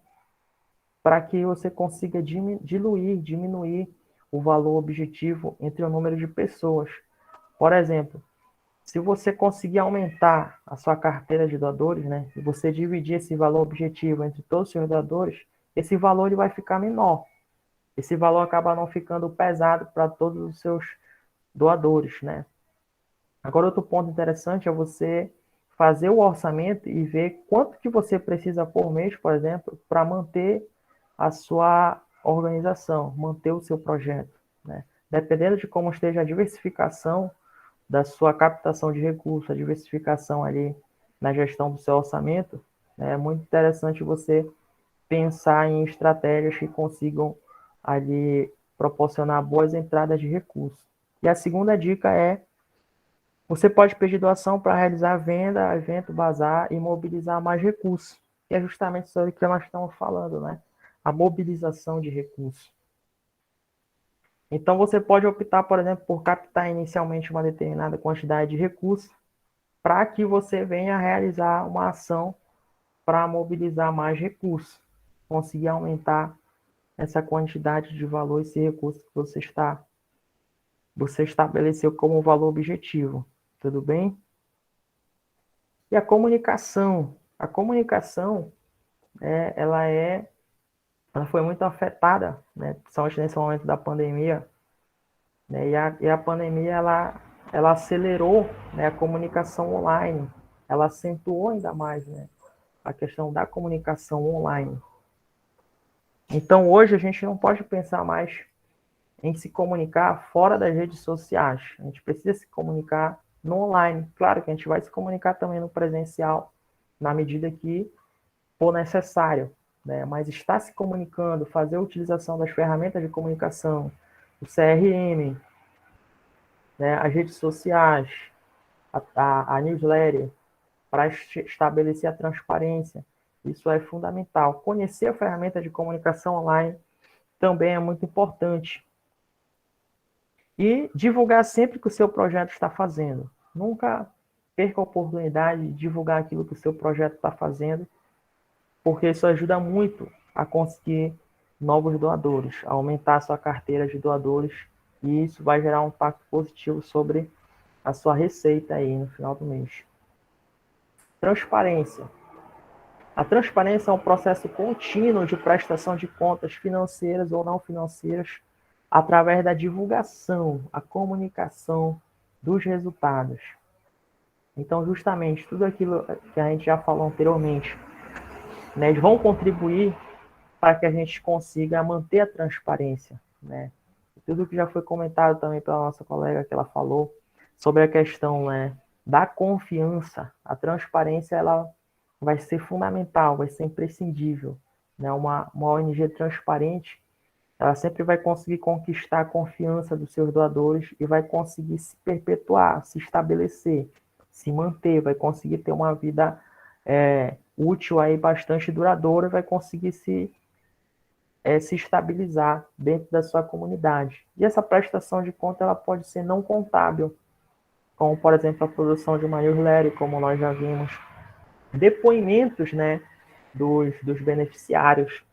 para que você consiga diminuir o valor objetivo entre o número de pessoas. Por exemplo, se você conseguir aumentar a sua carteira de doadores, né, e você dividir esse valor objetivo entre todos os seus doadores, esse valor ele vai ficar menor. Esse valor acaba não ficando pesado para todos os seus doadores, né? Agora, outro ponto interessante é você fazer o orçamento e ver quanto que você precisa por mês, por exemplo, para manter a sua organização, manter o seu projeto, né? Dependendo de como esteja a diversificação da sua captação de recursos, a diversificação ali na gestão do seu orçamento, né, é muito interessante você pensar em estratégias que consigam ali proporcionar boas entradas de recursos. E a segunda dica é: você pode pedir doação para realizar venda, evento, bazar e mobilizar mais recursos. E é justamente sobre o que nós estamos falando, né? A mobilização de recursos. Então, você pode optar, por exemplo, por captar inicialmente uma determinada quantidade de recursos para que você venha realizar uma ação para mobilizar mais recursos, conseguir aumentar essa quantidade de valor, esse recurso que você estabeleceu como valor objetivo. Tudo bem? E a comunicação. A comunicação, ela foi muito afetada, né, principalmente nesse momento da pandemia, né, e a pandemia, ela acelerou, né, a comunicação online, ela acentuou ainda mais, né, a questão da comunicação online. Então, hoje, a gente não pode pensar mais em se comunicar fora das redes sociais. A gente precisa se comunicar no online. Claro que a gente vai se comunicar também no presencial, na medida que for necessário, né, mas está se comunicando, fazer a utilização das ferramentas de comunicação, o CRM, né, as redes sociais, a newsletter, para estabelecer a transparência. Isso é fundamental. Conhecer a ferramenta de comunicação online também é muito importante. E divulgar sempre o que o seu projeto está fazendo. Nunca perca a oportunidade de divulgar aquilo que o seu projeto está fazendo, porque isso ajuda muito a conseguir novos doadores, a aumentar a sua carteira de doadores, e isso vai gerar um impacto positivo sobre a sua receita aí no final do mês. Transparência. A transparência é um processo contínuo de prestação de contas financeiras ou não financeiras através da divulgação, a comunicação dos resultados. Então, justamente, tudo aquilo que a gente já falou anteriormente, né, eles vão contribuir para que a gente consiga manter a transparência, né? Tudo que já foi comentado também pela nossa colega, que ela falou sobre a questão, né, da confiança. A transparência, ela vai ser fundamental, vai ser imprescindível, né? Uma ONG transparente, ela sempre vai conseguir conquistar a confiança dos seus doadores e vai conseguir se perpetuar, se estabelecer, se manter, vai conseguir ter uma vida útil aí bastante duradoura, vai conseguir se estabilizar dentro da sua comunidade. E essa prestação de conta, ela pode ser não contábil, como, por exemplo, a produção de uma newsletter, como nós já vimos, depoimentos, né, dos beneficiários,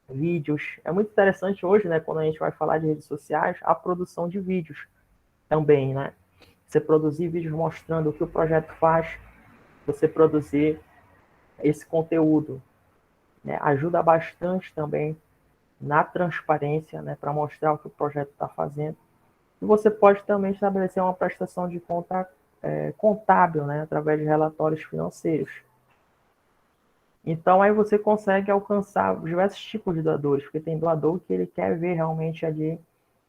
vídeos. É muito interessante hoje, né, quando a gente vai falar de redes sociais, a produção de vídeos também, né? Você produzir vídeos mostrando o que o projeto faz, você produzir esse conteúdo, né, ajuda bastante também na transparência, né, para mostrar o que o projeto está fazendo. E você pode também estabelecer uma prestação de conta contábil, né, através de relatórios financeiros. Então, aí você consegue alcançar diversos tipos de doadores, porque tem doador que ele quer ver realmente ali,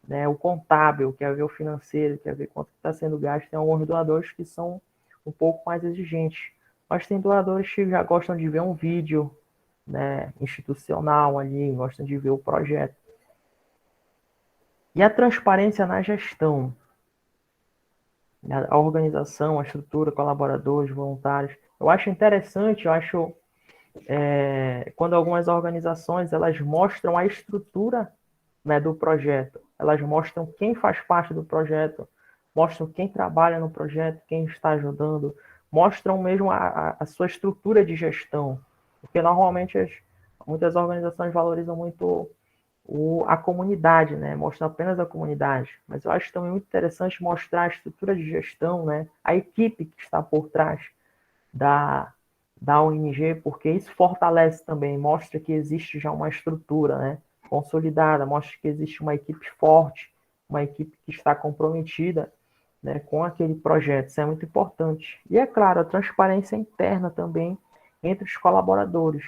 né, o contábil, quer ver o financeiro, quer ver quanto está sendo gasto. Tem alguns doadores que são um pouco mais exigentes. Mas tem doadores que já gostam de ver um vídeo, né, institucional ali, gostam de ver o projeto. E a transparência na gestão, a organização, a estrutura, colaboradores, voluntários. Eu acho interessante, quando algumas organizações elas mostram a estrutura, né, do projeto, elas mostram quem faz parte do projeto, mostram quem trabalha no projeto, quem está ajudando, mostram mesmo a sua estrutura de gestão, porque normalmente muitas organizações valorizam muito a comunidade, né? Mostram apenas a comunidade, mas eu acho também muito interessante mostrar a estrutura de gestão, né? A equipe que está por trás da ONG, porque isso fortalece também, mostra que existe já uma estrutura, né, consolidada, mostra que existe uma equipe forte, uma equipe que está comprometida, né, com aquele projeto. Isso é muito importante. E, é claro, a transparência interna também entre os colaboradores,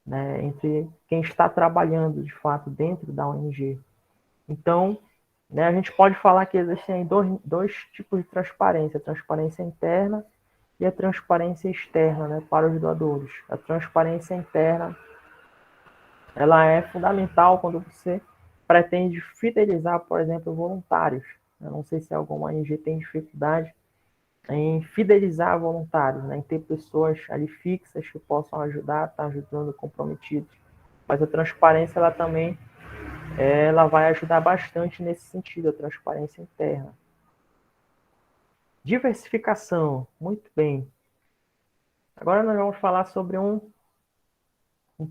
né, entre quem está trabalhando, de fato, dentro da ONG. Então, né, a gente pode falar que existem dois tipos de transparência: a transparência interna e a transparência externa, né, para os doadores. A transparência interna, ela é fundamental quando você pretende fidelizar, por exemplo, voluntários. Eu não sei se alguma ONG tem dificuldade em fidelizar voluntários, né, em ter pessoas ali fixas que possam ajudar, estar ajudando comprometidos. Mas a transparência, ela também ela vai ajudar bastante nesse sentido, a transparência interna. Diversificação, muito bem. Agora nós vamos falar sobre um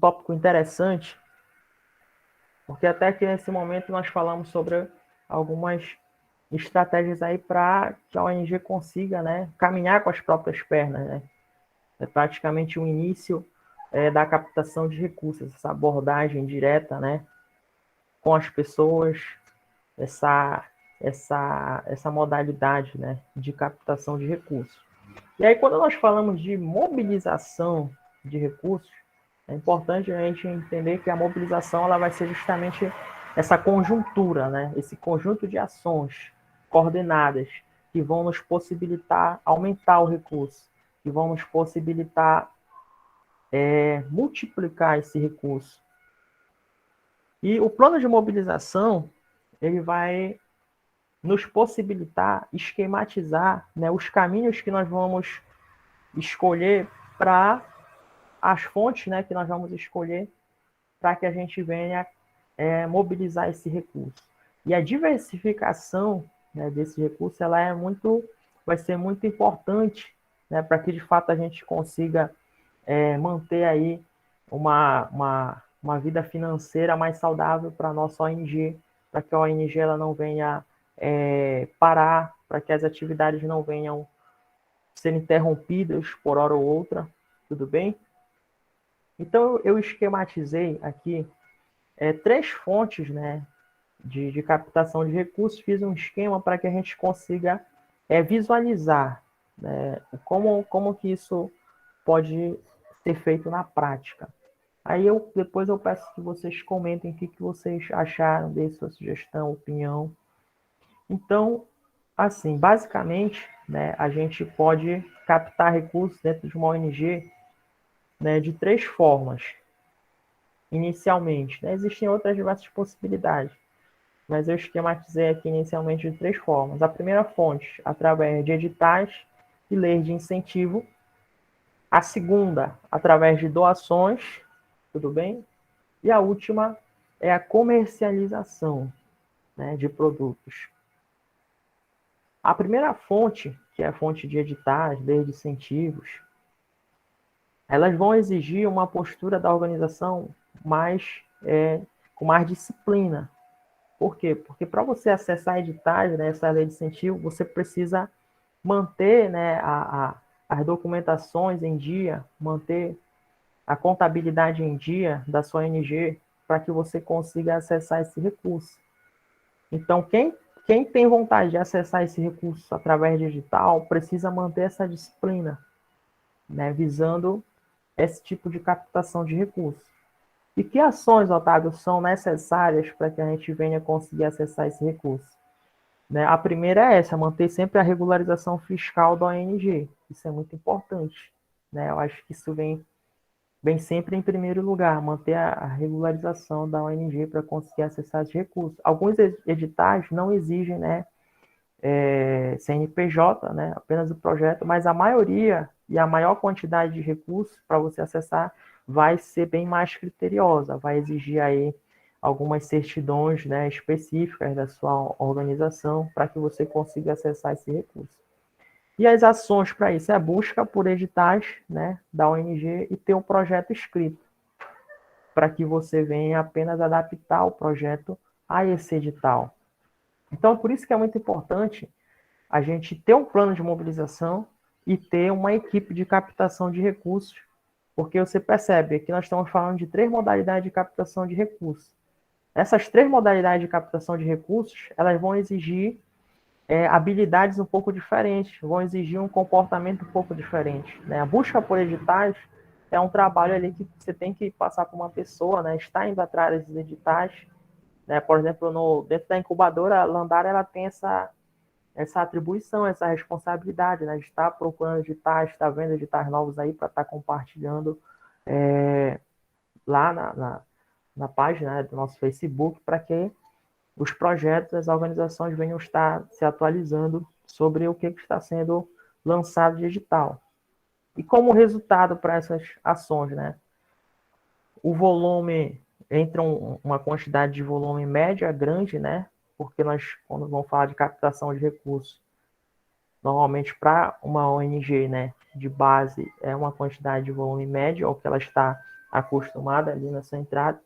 tópico interessante, porque até aqui nesse momento nós falamos sobre algumas estratégias aí para que a ONG consiga, né, caminhar com as próprias pernas, né? É praticamente o início da captação de recursos, essa abordagem direta, né, com as pessoas, essa modalidade, né, de captação de recursos. E aí, quando nós falamos de mobilização de recursos, é importante a gente entender que a mobilização ela vai ser justamente essa conjuntura, né? Esse conjunto de ações coordenadas que vão nos possibilitar aumentar o recurso, que vão nos possibilitar multiplicar esse recurso. E o plano de mobilização, ele vai nos possibilitar esquematizar, né, os caminhos que nós vamos escolher para as fontes, né, que nós vamos escolher para que a gente venha mobilizar esse recurso. E a diversificação, né, desse recurso, vai ser muito importante, né, para que de fato a gente consiga manter aí uma vida financeira mais saudável para a nossa ONG, para que a ONG ela não venha parar, para que as atividades não venham ser interrompidas por hora ou outra, tudo bem? Então, eu esquematizei aqui 3 fontes, né, de captação de recursos, fiz um esquema para que a gente consiga visualizar, né, como que isso pode ser feito na prática. Aí depois eu peço que vocês comentem o que vocês acharam, deem sua sugestão, opinião. Então, assim, basicamente, né, a gente pode captar recursos dentro de uma ONG, né, de 3 formas, inicialmente. Né? Existem outras diversas possibilidades, mas eu esquematizei aqui inicialmente de 3 formas. A primeira fonte, através de editais e leis de incentivo. A segunda, através de doações, tudo bem? E a última é a comercialização, né, de produtos. A primeira fonte, que é a fonte de editais, leis de incentivos, elas vão exigir uma postura da organização com mais disciplina. Por quê? Porque para você acessar editais, né, essa lei de incentivo, você precisa manter, né, as documentações em dia, manter a contabilidade em dia da sua ONG para que você consiga acessar esse recurso. Então, quem tem vontade de acessar esse recurso através digital precisa manter essa disciplina, né, visando esse tipo de captação de recursos. E que ações, Otávio, são necessárias para que a gente venha conseguir acessar esse recurso? Né? A primeira é essa, manter sempre a regularização fiscal da ONG. Isso é muito importante. Né? Eu acho que isso vem sempre em primeiro lugar, manter a regularização da ONG para conseguir acessar esses recursos. Alguns editais não exigem, né, CNPJ, né, apenas o projeto, mas a maioria e a maior quantidade de recursos para você acessar vai ser bem mais criteriosa, vai exigir aí algumas certidões, né, específicas da sua organização para que você consiga acessar esse recurso. E as ações para isso é a busca por editais, né, da ONG e ter um projeto escrito, para que você venha apenas adaptar o projeto a esse edital. Então, por isso que é muito importante a gente ter um plano de mobilização e ter uma equipe de captação de recursos, porque você percebe que nós estamos falando de 3 modalidades de captação de recursos. Essas 3 modalidades de captação de recursos, elas vão exigir habilidades um pouco diferentes, vão exigir um comportamento um pouco diferente. Né? A busca por editais é um trabalho ali que você tem que passar por uma pessoa, né? Está indo atrás desses editais. Né? Por exemplo, dentro da incubadora, a Landara ela tem essa atribuição, essa responsabilidade, né? De estar procurando editais, estar vendo editais novos aí para estar compartilhando lá na página, né, do nosso Facebook, para que os projetos, as organizações venham estar se atualizando sobre o que está sendo lançado digital. E como resultado para essas ações, né? O volume, entra uma quantidade de volume média grande, né? Porque nós, quando vamos falar de captação de recursos, normalmente para uma ONG, né, de base, é uma quantidade de volume médio, ao que ela está acostumada ali nessa entrada.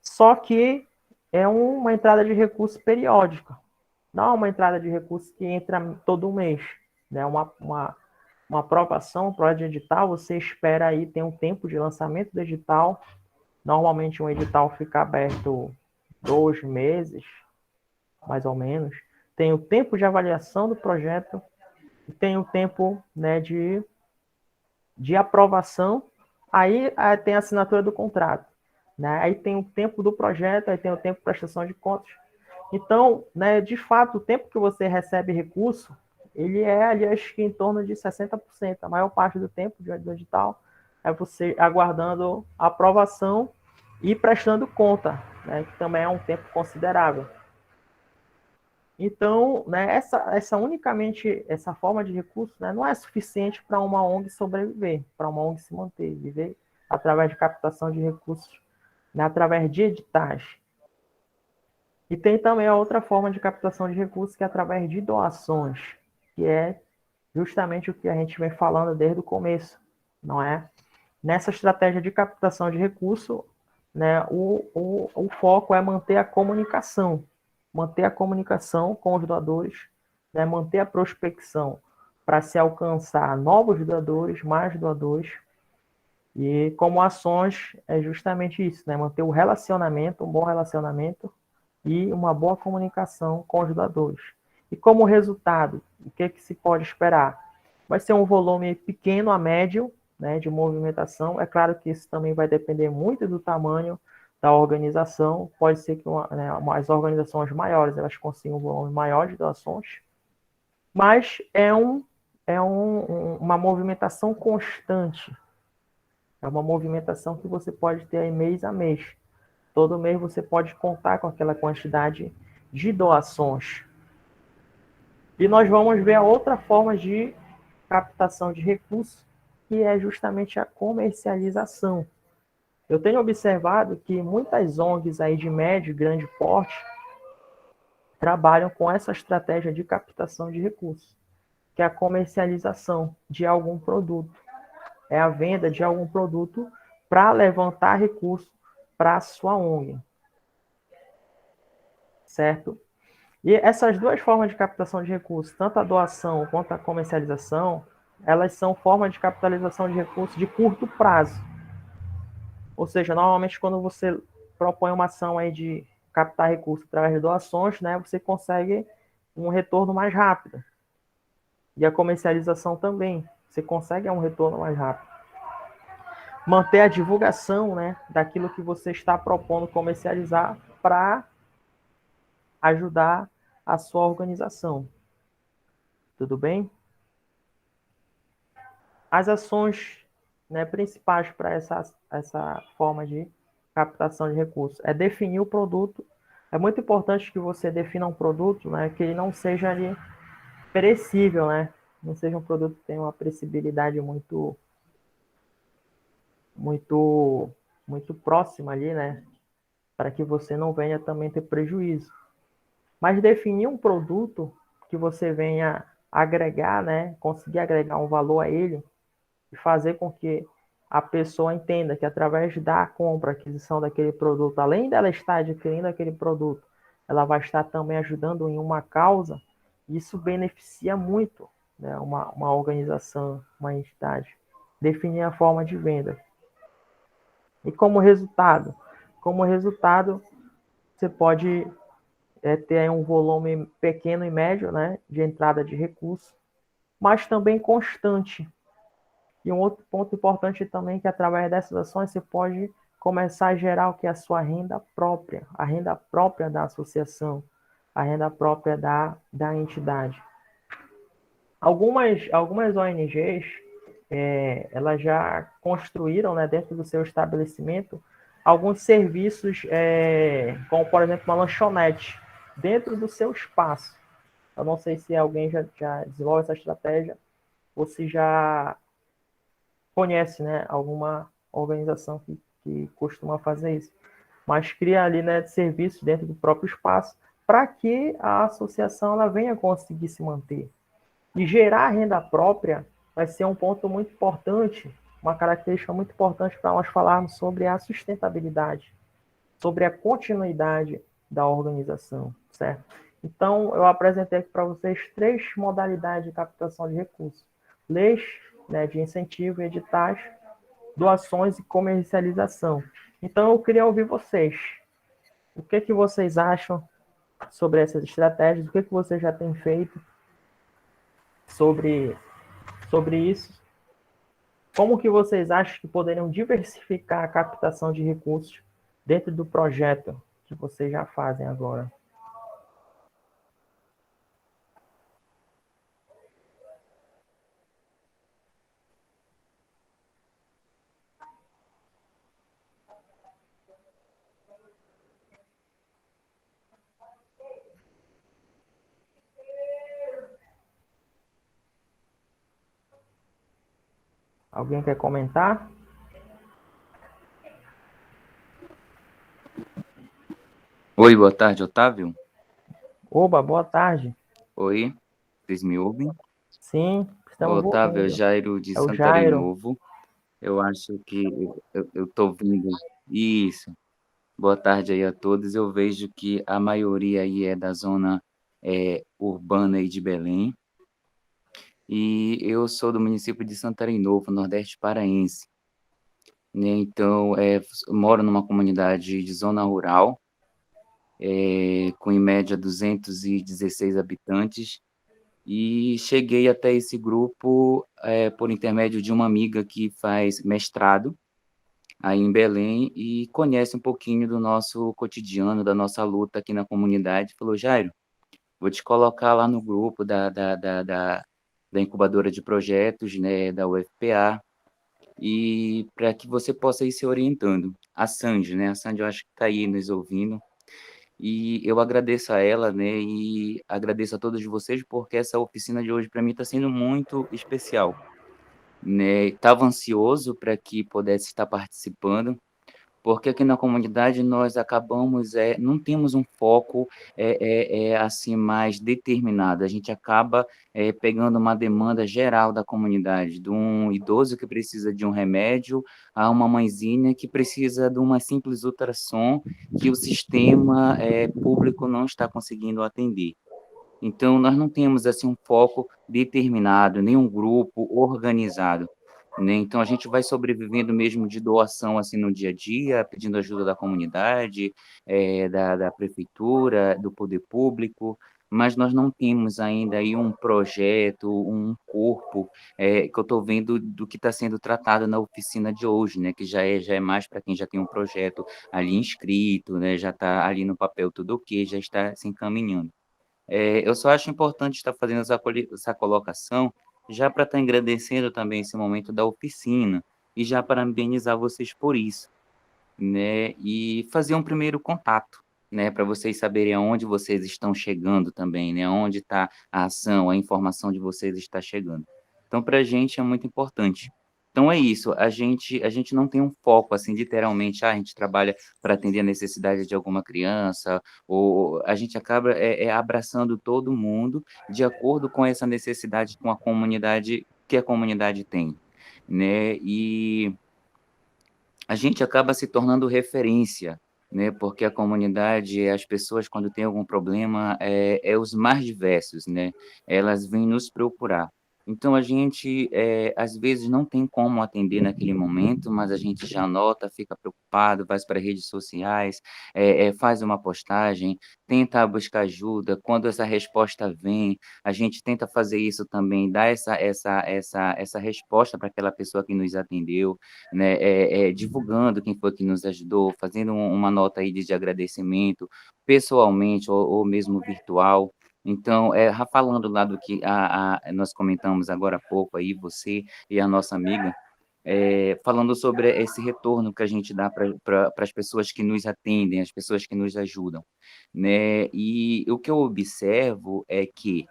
Só que é uma entrada de recurso periódica, não é uma entrada de recurso que entra todo mês. Né? Uma aprovação, um projeto de edital, você espera aí, tem um tempo de lançamento do edital. Normalmente um edital fica aberto 2 meses, mais ou menos. Tem o tempo de avaliação do projeto e tem o tempo, né, de aprovação. Aí tem a assinatura do contrato. Né? Aí tem o tempo do projeto, aí tem o tempo de prestação de contas. Então, né, de fato, o tempo que você recebe recurso, ele ali, acho que em torno de 60%. A maior parte do tempo do edital é você aguardando a aprovação e prestando conta, né, que também é um tempo considerável. Então, né, essa forma de recurso, né, não é suficiente para uma ONG sobreviver, para uma ONG se manter, viver através de captação de recursos, né, através de editais. E tem também a outra forma de captação de recursos, que é através de doações, que é justamente o que a gente vem falando desde o começo, não é? Nessa estratégia de captação de recurso, né, o foco é manter a comunicação com os doadores, né, manter a prospecção para se alcançar novos doadores, mais doadores, e como ações é justamente isso, né, manter o relacionamento, um bom relacionamento e uma boa comunicação com os doadores. E como resultado, o que se pode esperar? Vai ser um volume pequeno a médio, né, de movimentação. É claro que isso também vai depender muito do tamanho da organização. Pode ser que as organizações maiores elas consigam um volume maior de doações, mas uma movimentação constante. É uma movimentação que você pode ter aí mês a mês. Todo mês você pode contar com aquela quantidade de doações. E nós vamos ver a outra forma de captação de recursos, que é justamente a comercialização. Eu tenho observado que muitas ONGs aí de médio e grande porte trabalham com essa estratégia de captação de recursos, que é a comercialização de algum produto. É a venda de algum produto para levantar recursos para a sua ONG. Certo? E essas duas formas de captação de recursos, tanto a doação quanto a comercialização, elas são formas de capitalização de recursos de curto prazo. Ou seja, normalmente quando você propõe uma ação aí de captar recursos através de doações, né, você consegue um retorno mais rápido. E a comercialização também, você consegue um retorno mais rápido. Manter a divulgação, né, daquilo que você está propondo comercializar para ajudar a sua organização. Tudo bem? As ações, né, principais para essa forma de captação de recursos é definir o produto. É muito importante que você defina um produto, né, que ele não seja ali perecível, né? Não seja um produto que tenha uma precibilidade muito, muito próxima ali, né? Para que você não venha também ter prejuízo. Mas definir um produto que você venha agregar, né? Conseguir agregar um valor a ele e fazer com que a pessoa entenda que através da compra, aquisição daquele produto, além dela estar adquirindo aquele produto, ela vai estar também ajudando em uma causa. Isso beneficia muito, né, uma organização, uma entidade. Definir a forma de venda. E como resultado, você pode ter um volume pequeno e médio, né, de entrada de recursos, mas também constante. E um outro ponto importante também é que através dessas ações você pode começar a gerar o que é a sua renda própria, a renda própria da associação, a renda própria da entidade. Algumas ONGs, elas já construíram, né, dentro do seu estabelecimento alguns serviços, como por exemplo uma lanchonete, dentro do seu espaço. Eu não sei se alguém já desenvolve essa estratégia ou se já conhece, né, alguma organização que costuma fazer isso, mas cria ali, né, serviços dentro do próprio espaço para que a associação ela venha conseguir se manter. E gerar renda própria vai ser um ponto muito importante, uma característica muito importante para nós falarmos sobre a sustentabilidade, sobre a continuidade da organização, certo? Então, eu apresentei aqui para vocês 3 modalidades de captação de recursos: leis, né, de incentivo, editais, doações e comercialização. Então, eu queria ouvir vocês. O que vocês acham sobre essas estratégias? O que vocês já têm feito sobre isso? Como que vocês acham que poderiam diversificar a captação de recursos dentro do projeto que vocês já fazem agora? Alguém quer comentar? Oi, boa tarde, Otávio. Oba, boa tarde. Oi, vocês me ouvem? Sim, estamos Otávio, é ouvindo. Jairo de É o Santarém Jairo. Novo. Eu acho que eu tô vindo. Isso. Boa tarde aí a todos. Eu vejo que a maioria aí é da zona urbana aí de Belém. E eu sou do município de Santarém Novo, Nordeste Paraense, né? Então, moro numa comunidade de zona rural, com em média 216 habitantes. E cheguei até esse grupo por intermédio de uma amiga que faz mestrado aí em Belém e conhece um pouquinho do nosso cotidiano, da nossa luta aqui na comunidade. Falou, Jairo, vou te colocar lá no grupo da incubadora de projetos, né, da UFPA, e para que você possa ir se orientando. A Sandy, né? A Sandy eu acho que está aí nos ouvindo. E eu agradeço a ela, né, e agradeço a todos vocês, porque essa oficina de hoje para mim está sendo muito especial, né? Estava ansioso para que pudesse estar participando, porque aqui na comunidade nós acabamos, não temos um foco assim mais determinado. A gente acaba pegando uma demanda geral da comunidade, de um idoso que precisa de um remédio, a uma mãezinha que precisa de uma simples ultrassom que o sistema público não está conseguindo atender. Então, nós não temos assim um foco determinado, nem um grupo organizado, né? Então, a gente vai sobrevivendo mesmo de doação assim no dia a dia, pedindo ajuda da comunidade, da prefeitura, do poder público, mas nós não temos ainda aí um projeto, um corpo que eu estou vendo do que está sendo tratado na oficina de hoje, né? Que já é mais para quem já tem um projeto ali inscrito, né? Já está ali no papel tudo ok, já está se encaminhando. Eu só acho importante estar fazendo essa colocação, já para estar agradecendo também esse momento da oficina, e já parabenizar vocês por isso, né? E fazer um primeiro contato, né? Para vocês saberem aonde vocês estão chegando também, né? Onde está a ação, a informação de vocês está chegando. Então, para a gente é muito importante. Então é isso, a gente não tem um foco, assim, literalmente, a gente trabalha para atender a necessidade de alguma criança, ou a gente acaba abraçando todo mundo de acordo com essa necessidade com a comunidade que a comunidade tem, né? E a gente acaba se tornando referência, né? Porque a comunidade, as pessoas, quando têm algum problema, os mais diversos, né? Elas vêm nos procurar. Então, a gente, às vezes, não tem como atender naquele momento, mas a gente já anota, fica preocupado, vai para as redes sociais, faz uma postagem, tenta buscar ajuda. Quando essa resposta vem, a gente tenta fazer isso também, dar essa resposta para aquela pessoa que nos atendeu, né, divulgando quem foi que nos ajudou, fazendo uma nota aí de agradecimento, pessoalmente ou mesmo virtual. Então, falando lá do que nós comentamos agora há pouco aí, você e a nossa amiga, falando sobre esse retorno que a gente dá para as pessoas que nos atendem, as pessoas que nos ajudam, né? E o que eu observo é que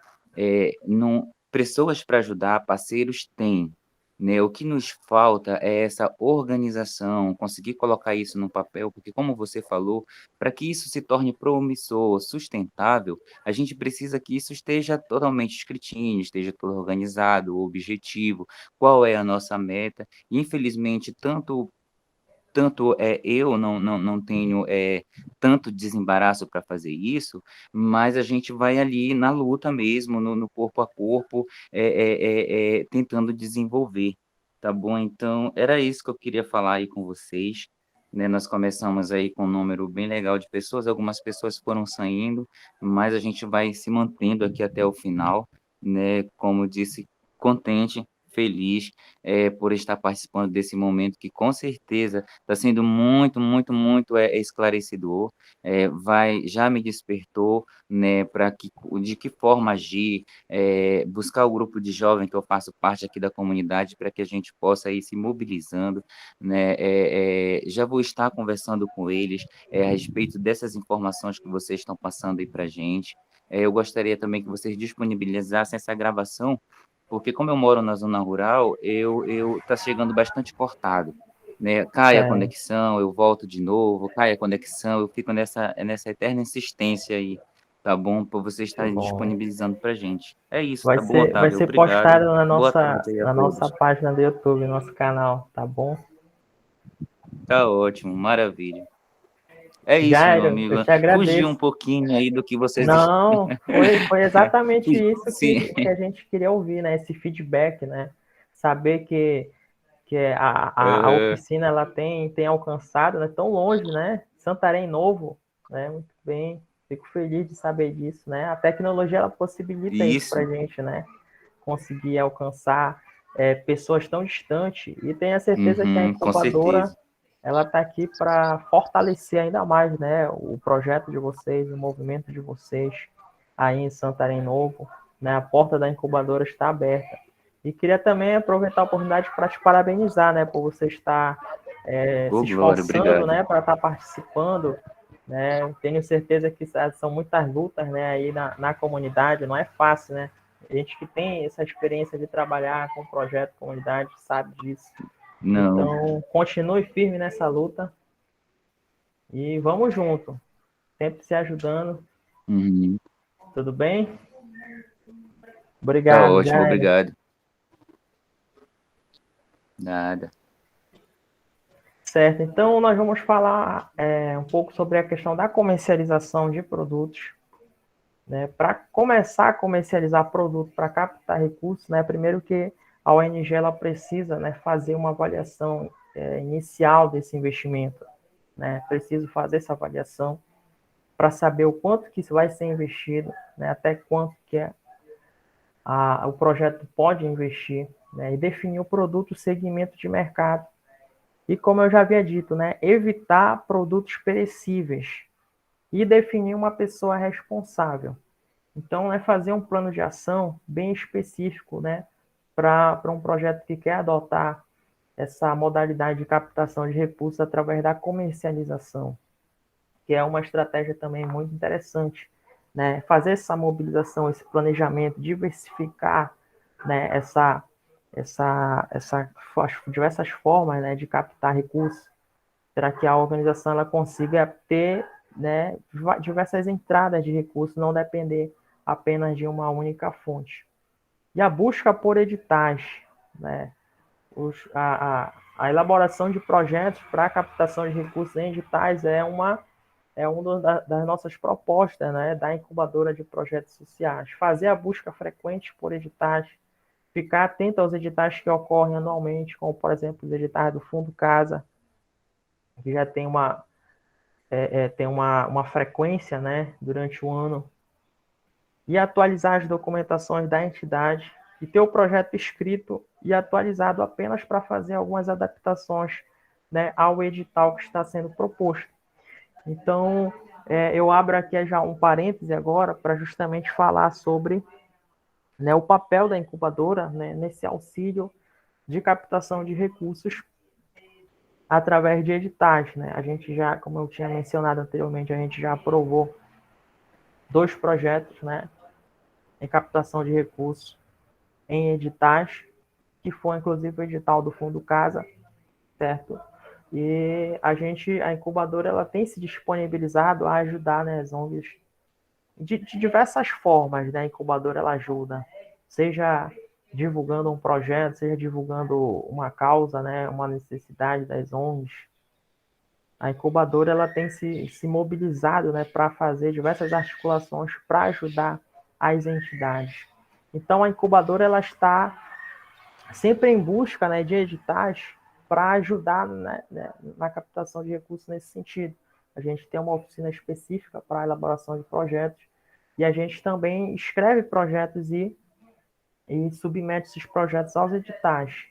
não, pessoas para ajudar, parceiros têm, né? O que nos falta é essa organização, conseguir colocar isso no papel, porque como você falou, para que isso se torne promissor, sustentável, a gente precisa que isso esteja totalmente escritinho, esteja tudo organizado, objetivo, qual é a nossa meta. Infelizmente, tanto eu não tenho tanto desembaraço para fazer isso, mas a gente vai ali na luta mesmo, no corpo a corpo, tentando desenvolver, tá bom? Então, era isso que eu queria falar aí com vocês, né? Nós começamos aí com um número bem legal de pessoas, algumas pessoas foram saindo, mas a gente vai se mantendo aqui até o final, né? Como disse, contente, feliz por estar participando desse momento que com certeza está sendo muito, muito, muito esclarecedor, já me despertou, né, de que forma agir, buscar o grupo de jovens que eu faço parte aqui da comunidade para que a gente possa ir se mobilizando, né, já vou estar conversando com eles a respeito dessas informações que vocês estão passando aí para a gente. Eu gostaria também que vocês disponibilizassem essa gravação, porque como eu moro na zona rural, eu tá chegando bastante cortado, né? Cai a Certo. conexão, eu volto de novo, cai a conexão, eu fico nessa eterna insistência aí, tá bom? Por você Tá estar bom. disponibilizando pra gente. É isso, tá bom, Vai Otávio? ser Obrigado. postado Boa tarde aí a na nossa todos. página do YouTube, nosso canal, tá bom? Tá ótimo, maravilha. É isso, meu Jairo, amigo. eu te Fugiu um agradeço. pouquinho aí do que vocês. Não, foi exatamente isso Sim, que a gente queria ouvir, né? Esse feedback, né? Saber que a aham, oficina ela tem alcançado, né? Tão longe, né? Santarém Novo, né? Muito bem. Fico feliz de saber disso, né? A tecnologia ela possibilita isso para isso. a gente, né? Conseguir alcançar pessoas tão distantes e tenho a certeza que a Uhum, com incubadora certeza. ela está aqui para fortalecer ainda mais, né, o projeto de vocês, o movimento de vocês aí em Santarém Novo, né, a porta da incubadora está aberta. E queria também aproveitar a oportunidade para te parabenizar, né, por você estar Ô, se Glória, esforçando, obrigado. né, para estar participando, né, tenho certeza que são muitas lutas, né, aí na comunidade, não é fácil, né, a gente que tem essa experiência de trabalhar com projeto, comunidade, sabe disso. Não. Então, continue firme nessa luta e vamos junto, sempre se ajudando, Uhum. tudo bem? Tá Obrigado, ótimo, Jair. obrigado. Nada. Certo, então nós vamos falar um pouco sobre a questão da comercialização de produtos. Né? Para começar a comercializar produto para captar recursos, né? Primeiro que a ONG ela precisa, né, fazer uma avaliação inicial desse investimento. Né? Preciso fazer essa avaliação para saber o quanto que isso vai ser investido, né? Até quanto que o projeto pode investir, né? E definir o produto, o segmento de mercado. E como eu já havia dito, né, evitar produtos perecíveis e definir uma pessoa responsável. Então, é fazer um plano de ação bem específico, né, para um projeto que quer adotar essa modalidade de captação de recursos através da comercialização, que é uma estratégia também muito interessante, né? Fazer essa mobilização, esse planejamento, diversificar, né, as diversas formas, né, de captar recursos, para que a organização ela consiga ter, né, diversas entradas de recursos, não depender apenas de uma única fonte. E a busca por editais, né? A elaboração de projetos para a captação de recursos em editais é uma das nossas propostas, né, da incubadora de projetos sociais. Fazer a busca frequente por editais, ficar atento aos editais que ocorrem anualmente, como, por exemplo, os editais do Fundo Casa, que já tem uma frequência, né, durante o ano, e atualizar as documentações da entidade, e ter o projeto escrito e atualizado apenas para fazer algumas adaptações, né, ao edital que está sendo proposto. Então, eu abro aqui já um parêntese agora para justamente falar sobre, né, o papel da incubadora, né, nesse auxílio de captação de recursos através de editais. Né? A gente já, como eu tinha mencionado anteriormente, a gente já aprovou 2 projetos, né, em captação de recursos em editais, que foi inclusive o edital do Fundo Casa, certo? E a incubadora, ela tem se disponibilizado a ajudar, né, as ONGs de diversas formas, né? A incubadora ela ajuda, seja divulgando um projeto, seja divulgando uma causa, né, uma necessidade das ONGs. A incubadora ela tem se mobilizado, né, para fazer diversas articulações para ajudar as entidades. Então a incubadora ela está sempre em busca, né, de editais para ajudar, né, na captação de recursos nesse sentido. A gente tem uma oficina específica para a elaboração de projetos e a gente também escreve projetos e submete esses projetos aos editais.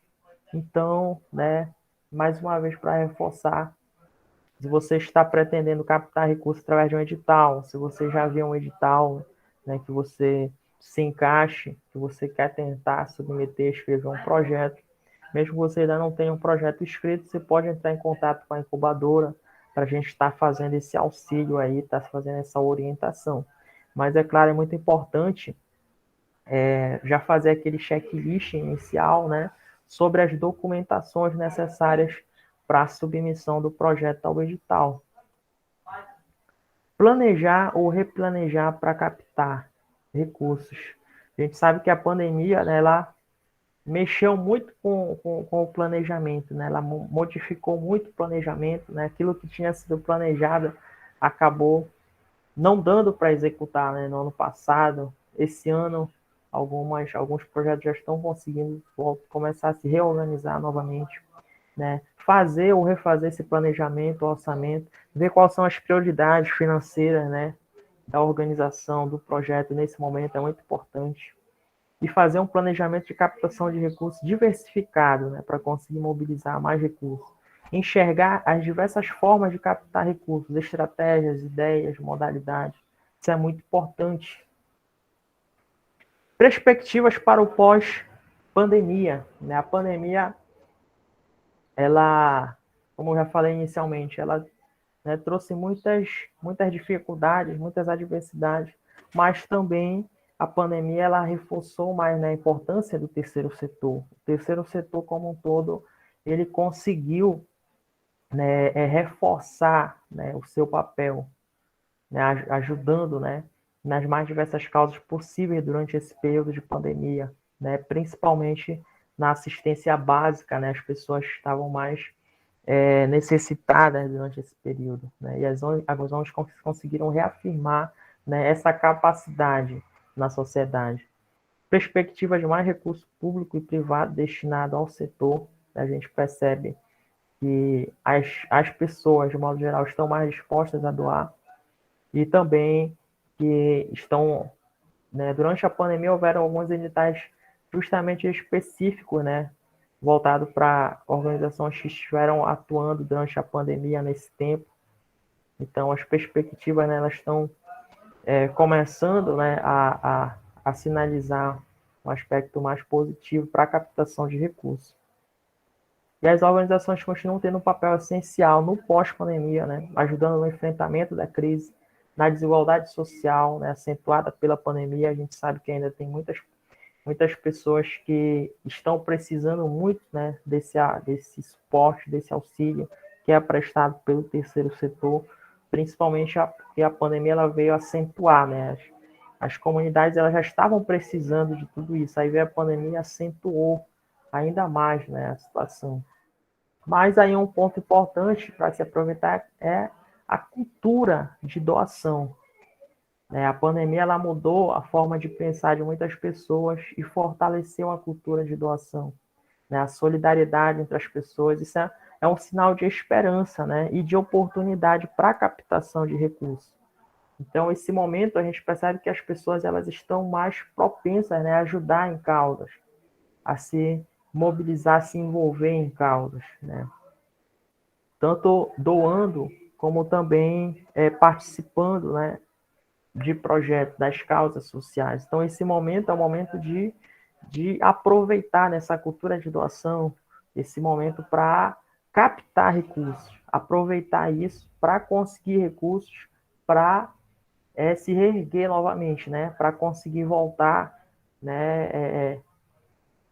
Então, né, mais uma vez para reforçar, se você está pretendendo captar recursos através de um edital, se você já viu um edital, né, que você se encaixe, que você quer tentar submeter, escrever um projeto, mesmo que você ainda não tenha um projeto escrito, você pode entrar em contato com a incubadora para a gente estar fazendo esse auxílio aí, estar fazendo essa orientação. Mas, é claro, é muito importante já fazer aquele checklist inicial, né, sobre as documentações necessárias para a submissão do projeto ao edital. Planejar ou replanejar para captar recursos. A gente sabe que a pandemia, né, ela mexeu muito com o planejamento, né? Ela modificou muito o planejamento, né? Aquilo que tinha sido planejado acabou não dando para executar, né? No ano passado, esse ano, alguns projetos já estão conseguindo começar a se reorganizar novamente, né? Fazer ou refazer esse planejamento, orçamento, ver quais são as prioridades financeiras, né? Da organização do projeto nesse momento é muito importante. E fazer um planejamento de captação de recursos diversificado, né, para conseguir mobilizar mais recursos. Enxergar as diversas formas de captar recursos, estratégias, ideias, modalidades. Isso é muito importante. Perspectivas para o pós-pandemia, né? A pandemia, ela, como eu já falei inicialmente, ela, né, trouxe muitas dificuldades, muitas adversidades, mas também a pandemia ela reforçou mais, né, a importância do terceiro setor. O terceiro setor como um todo, ele conseguiu, né, reforçar, né, o seu papel, né, ajudando, né, nas mais diversas causas possíveis durante esse período de pandemia, né, principalmente na assistência básica, né, as pessoas estavam mais necessitadas durante esse período, né, e as ONGs conseguiram reafirmar, né, essa capacidade na sociedade. Perspectiva de mais recurso público e privado destinado ao setor, a gente percebe que as pessoas, de modo geral, estão mais dispostas a doar e também que estão, né, durante a pandemia houveram alguns editais justamente específicos, né, voltado para organizações que estiveram atuando durante a pandemia nesse tempo. Então, as perspectivas, né, elas estão começando, né, a sinalizar um aspecto mais positivo para a captação de recursos. E as organizações continuam tendo um papel essencial no pós-pandemia, né, ajudando no enfrentamento da crise, na desigualdade social, né, acentuada pela pandemia. A gente sabe que ainda tem muitas pessoas que estão precisando muito, né, desse suporte, desse auxílio que é prestado pelo terceiro setor, principalmente porque a pandemia ela veio acentuar, né, as comunidades elas já estavam precisando de tudo isso, aí veio a pandemia e acentuou ainda mais, né, a situação. Mas aí um ponto importante para se aproveitar é a cultura de doação. A pandemia ela mudou a forma de pensar de muitas pessoas e fortaleceu a cultura de doação, né? A solidariedade entre as pessoas. Isso é um sinal de esperança, né? E de oportunidade para a captação de recursos. Então, esse momento a gente percebe que as pessoas elas estão mais propensas, né, a ajudar em causas, a se mobilizar, a se envolver em causas, né? Tanto doando como também participando, né, de projetos, das causas sociais. Então, esse momento é um momento de aproveitar nessa cultura de doação, esse momento para captar recursos, aproveitar isso para conseguir recursos para se reerguer novamente, né? Para conseguir voltar, né,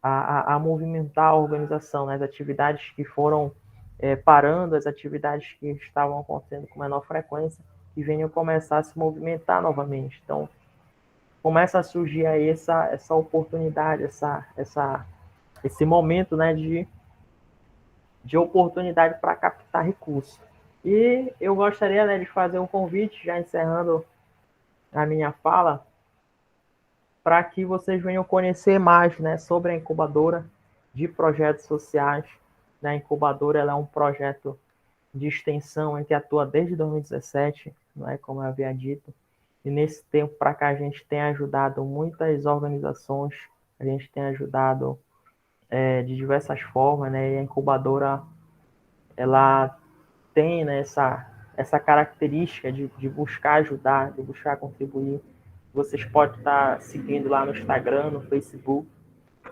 a movimentar a organização, né? As atividades que foram parando, as atividades que estavam acontecendo com menor frequência, que venham começar a se movimentar novamente. Então, começa a surgir aí essa oportunidade, esse momento, né, de oportunidade para captar recursos. E eu gostaria, né, de fazer um convite, já encerrando a minha fala, para que vocês venham conhecer mais, né, sobre a incubadora de projetos sociais. A incubadora ela é um projeto de extensão em que atua desde 2017, não é, como eu havia dito. E nesse tempo para cá a gente tem ajudado muitas organizações, a gente tem ajudado de diversas formas, né? E a incubadora ela tem, né, essa característica de buscar ajudar, de buscar contribuir. Vocês podem estar seguindo lá no Instagram, no Facebook,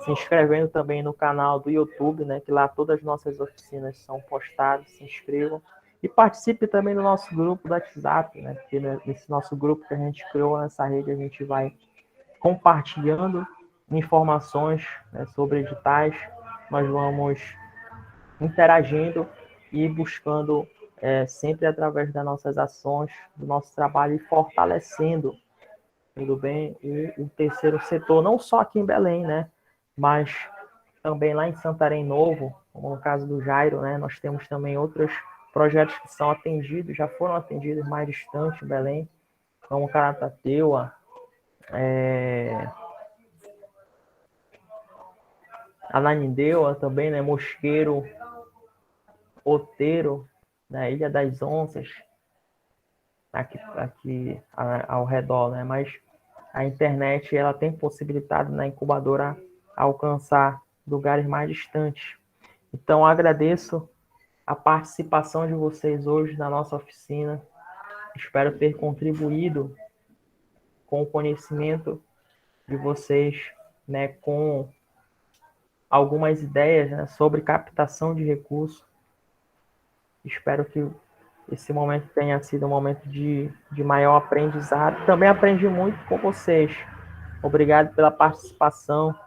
se inscrevendo também no canal do YouTube, né? Que lá todas as nossas oficinas são postadas, se inscrevam. E participe também do nosso grupo do WhatsApp, né? Porque nesse nosso grupo que a gente criou nessa rede, a gente vai compartilhando informações, né, sobre editais, nós vamos interagindo e buscando sempre através das nossas ações, do nosso trabalho e fortalecendo, tudo bem, o terceiro setor, não só aqui em Belém, né, mas também lá em Santarém Novo, como no caso do Jairo, né, nós temos também outros projetos que são atendidos, já foram atendidos mais distante em Belém, como Caratateuá, Ananindeua também, né, Mosqueiro, Outeiro, na Ilha das Onças, aqui ao redor, né, mas a internet ela tem possibilitado na incubadora alcançar lugares mais distantes. Então, agradeço a participação de vocês hoje na nossa oficina. Espero ter contribuído com o conhecimento de vocês, né, com algumas ideias, né, sobre captação de recursos. Espero que esse momento tenha sido um momento de maior aprendizado. Também aprendi muito com vocês. Obrigado pela participação,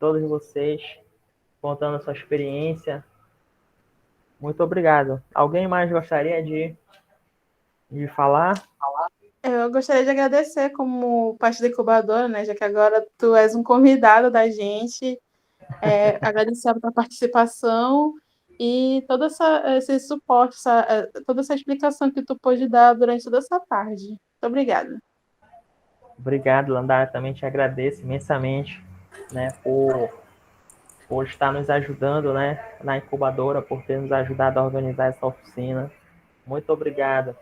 todos vocês, contando a sua experiência. Muito obrigado. Alguém mais gostaria de falar? Eu gostaria de agradecer como parte da incubadora, né, já que agora tu és um convidado da gente, agradecer a tua participação e todo esse suporte, toda essa explicação que tu pôde dar durante toda essa tarde. Muito obrigada. Obrigado, Landara. Também te agradeço imensamente, né, por estar nos ajudando, né, na incubadora, por ter nos ajudado a organizar essa oficina. Muito obrigado.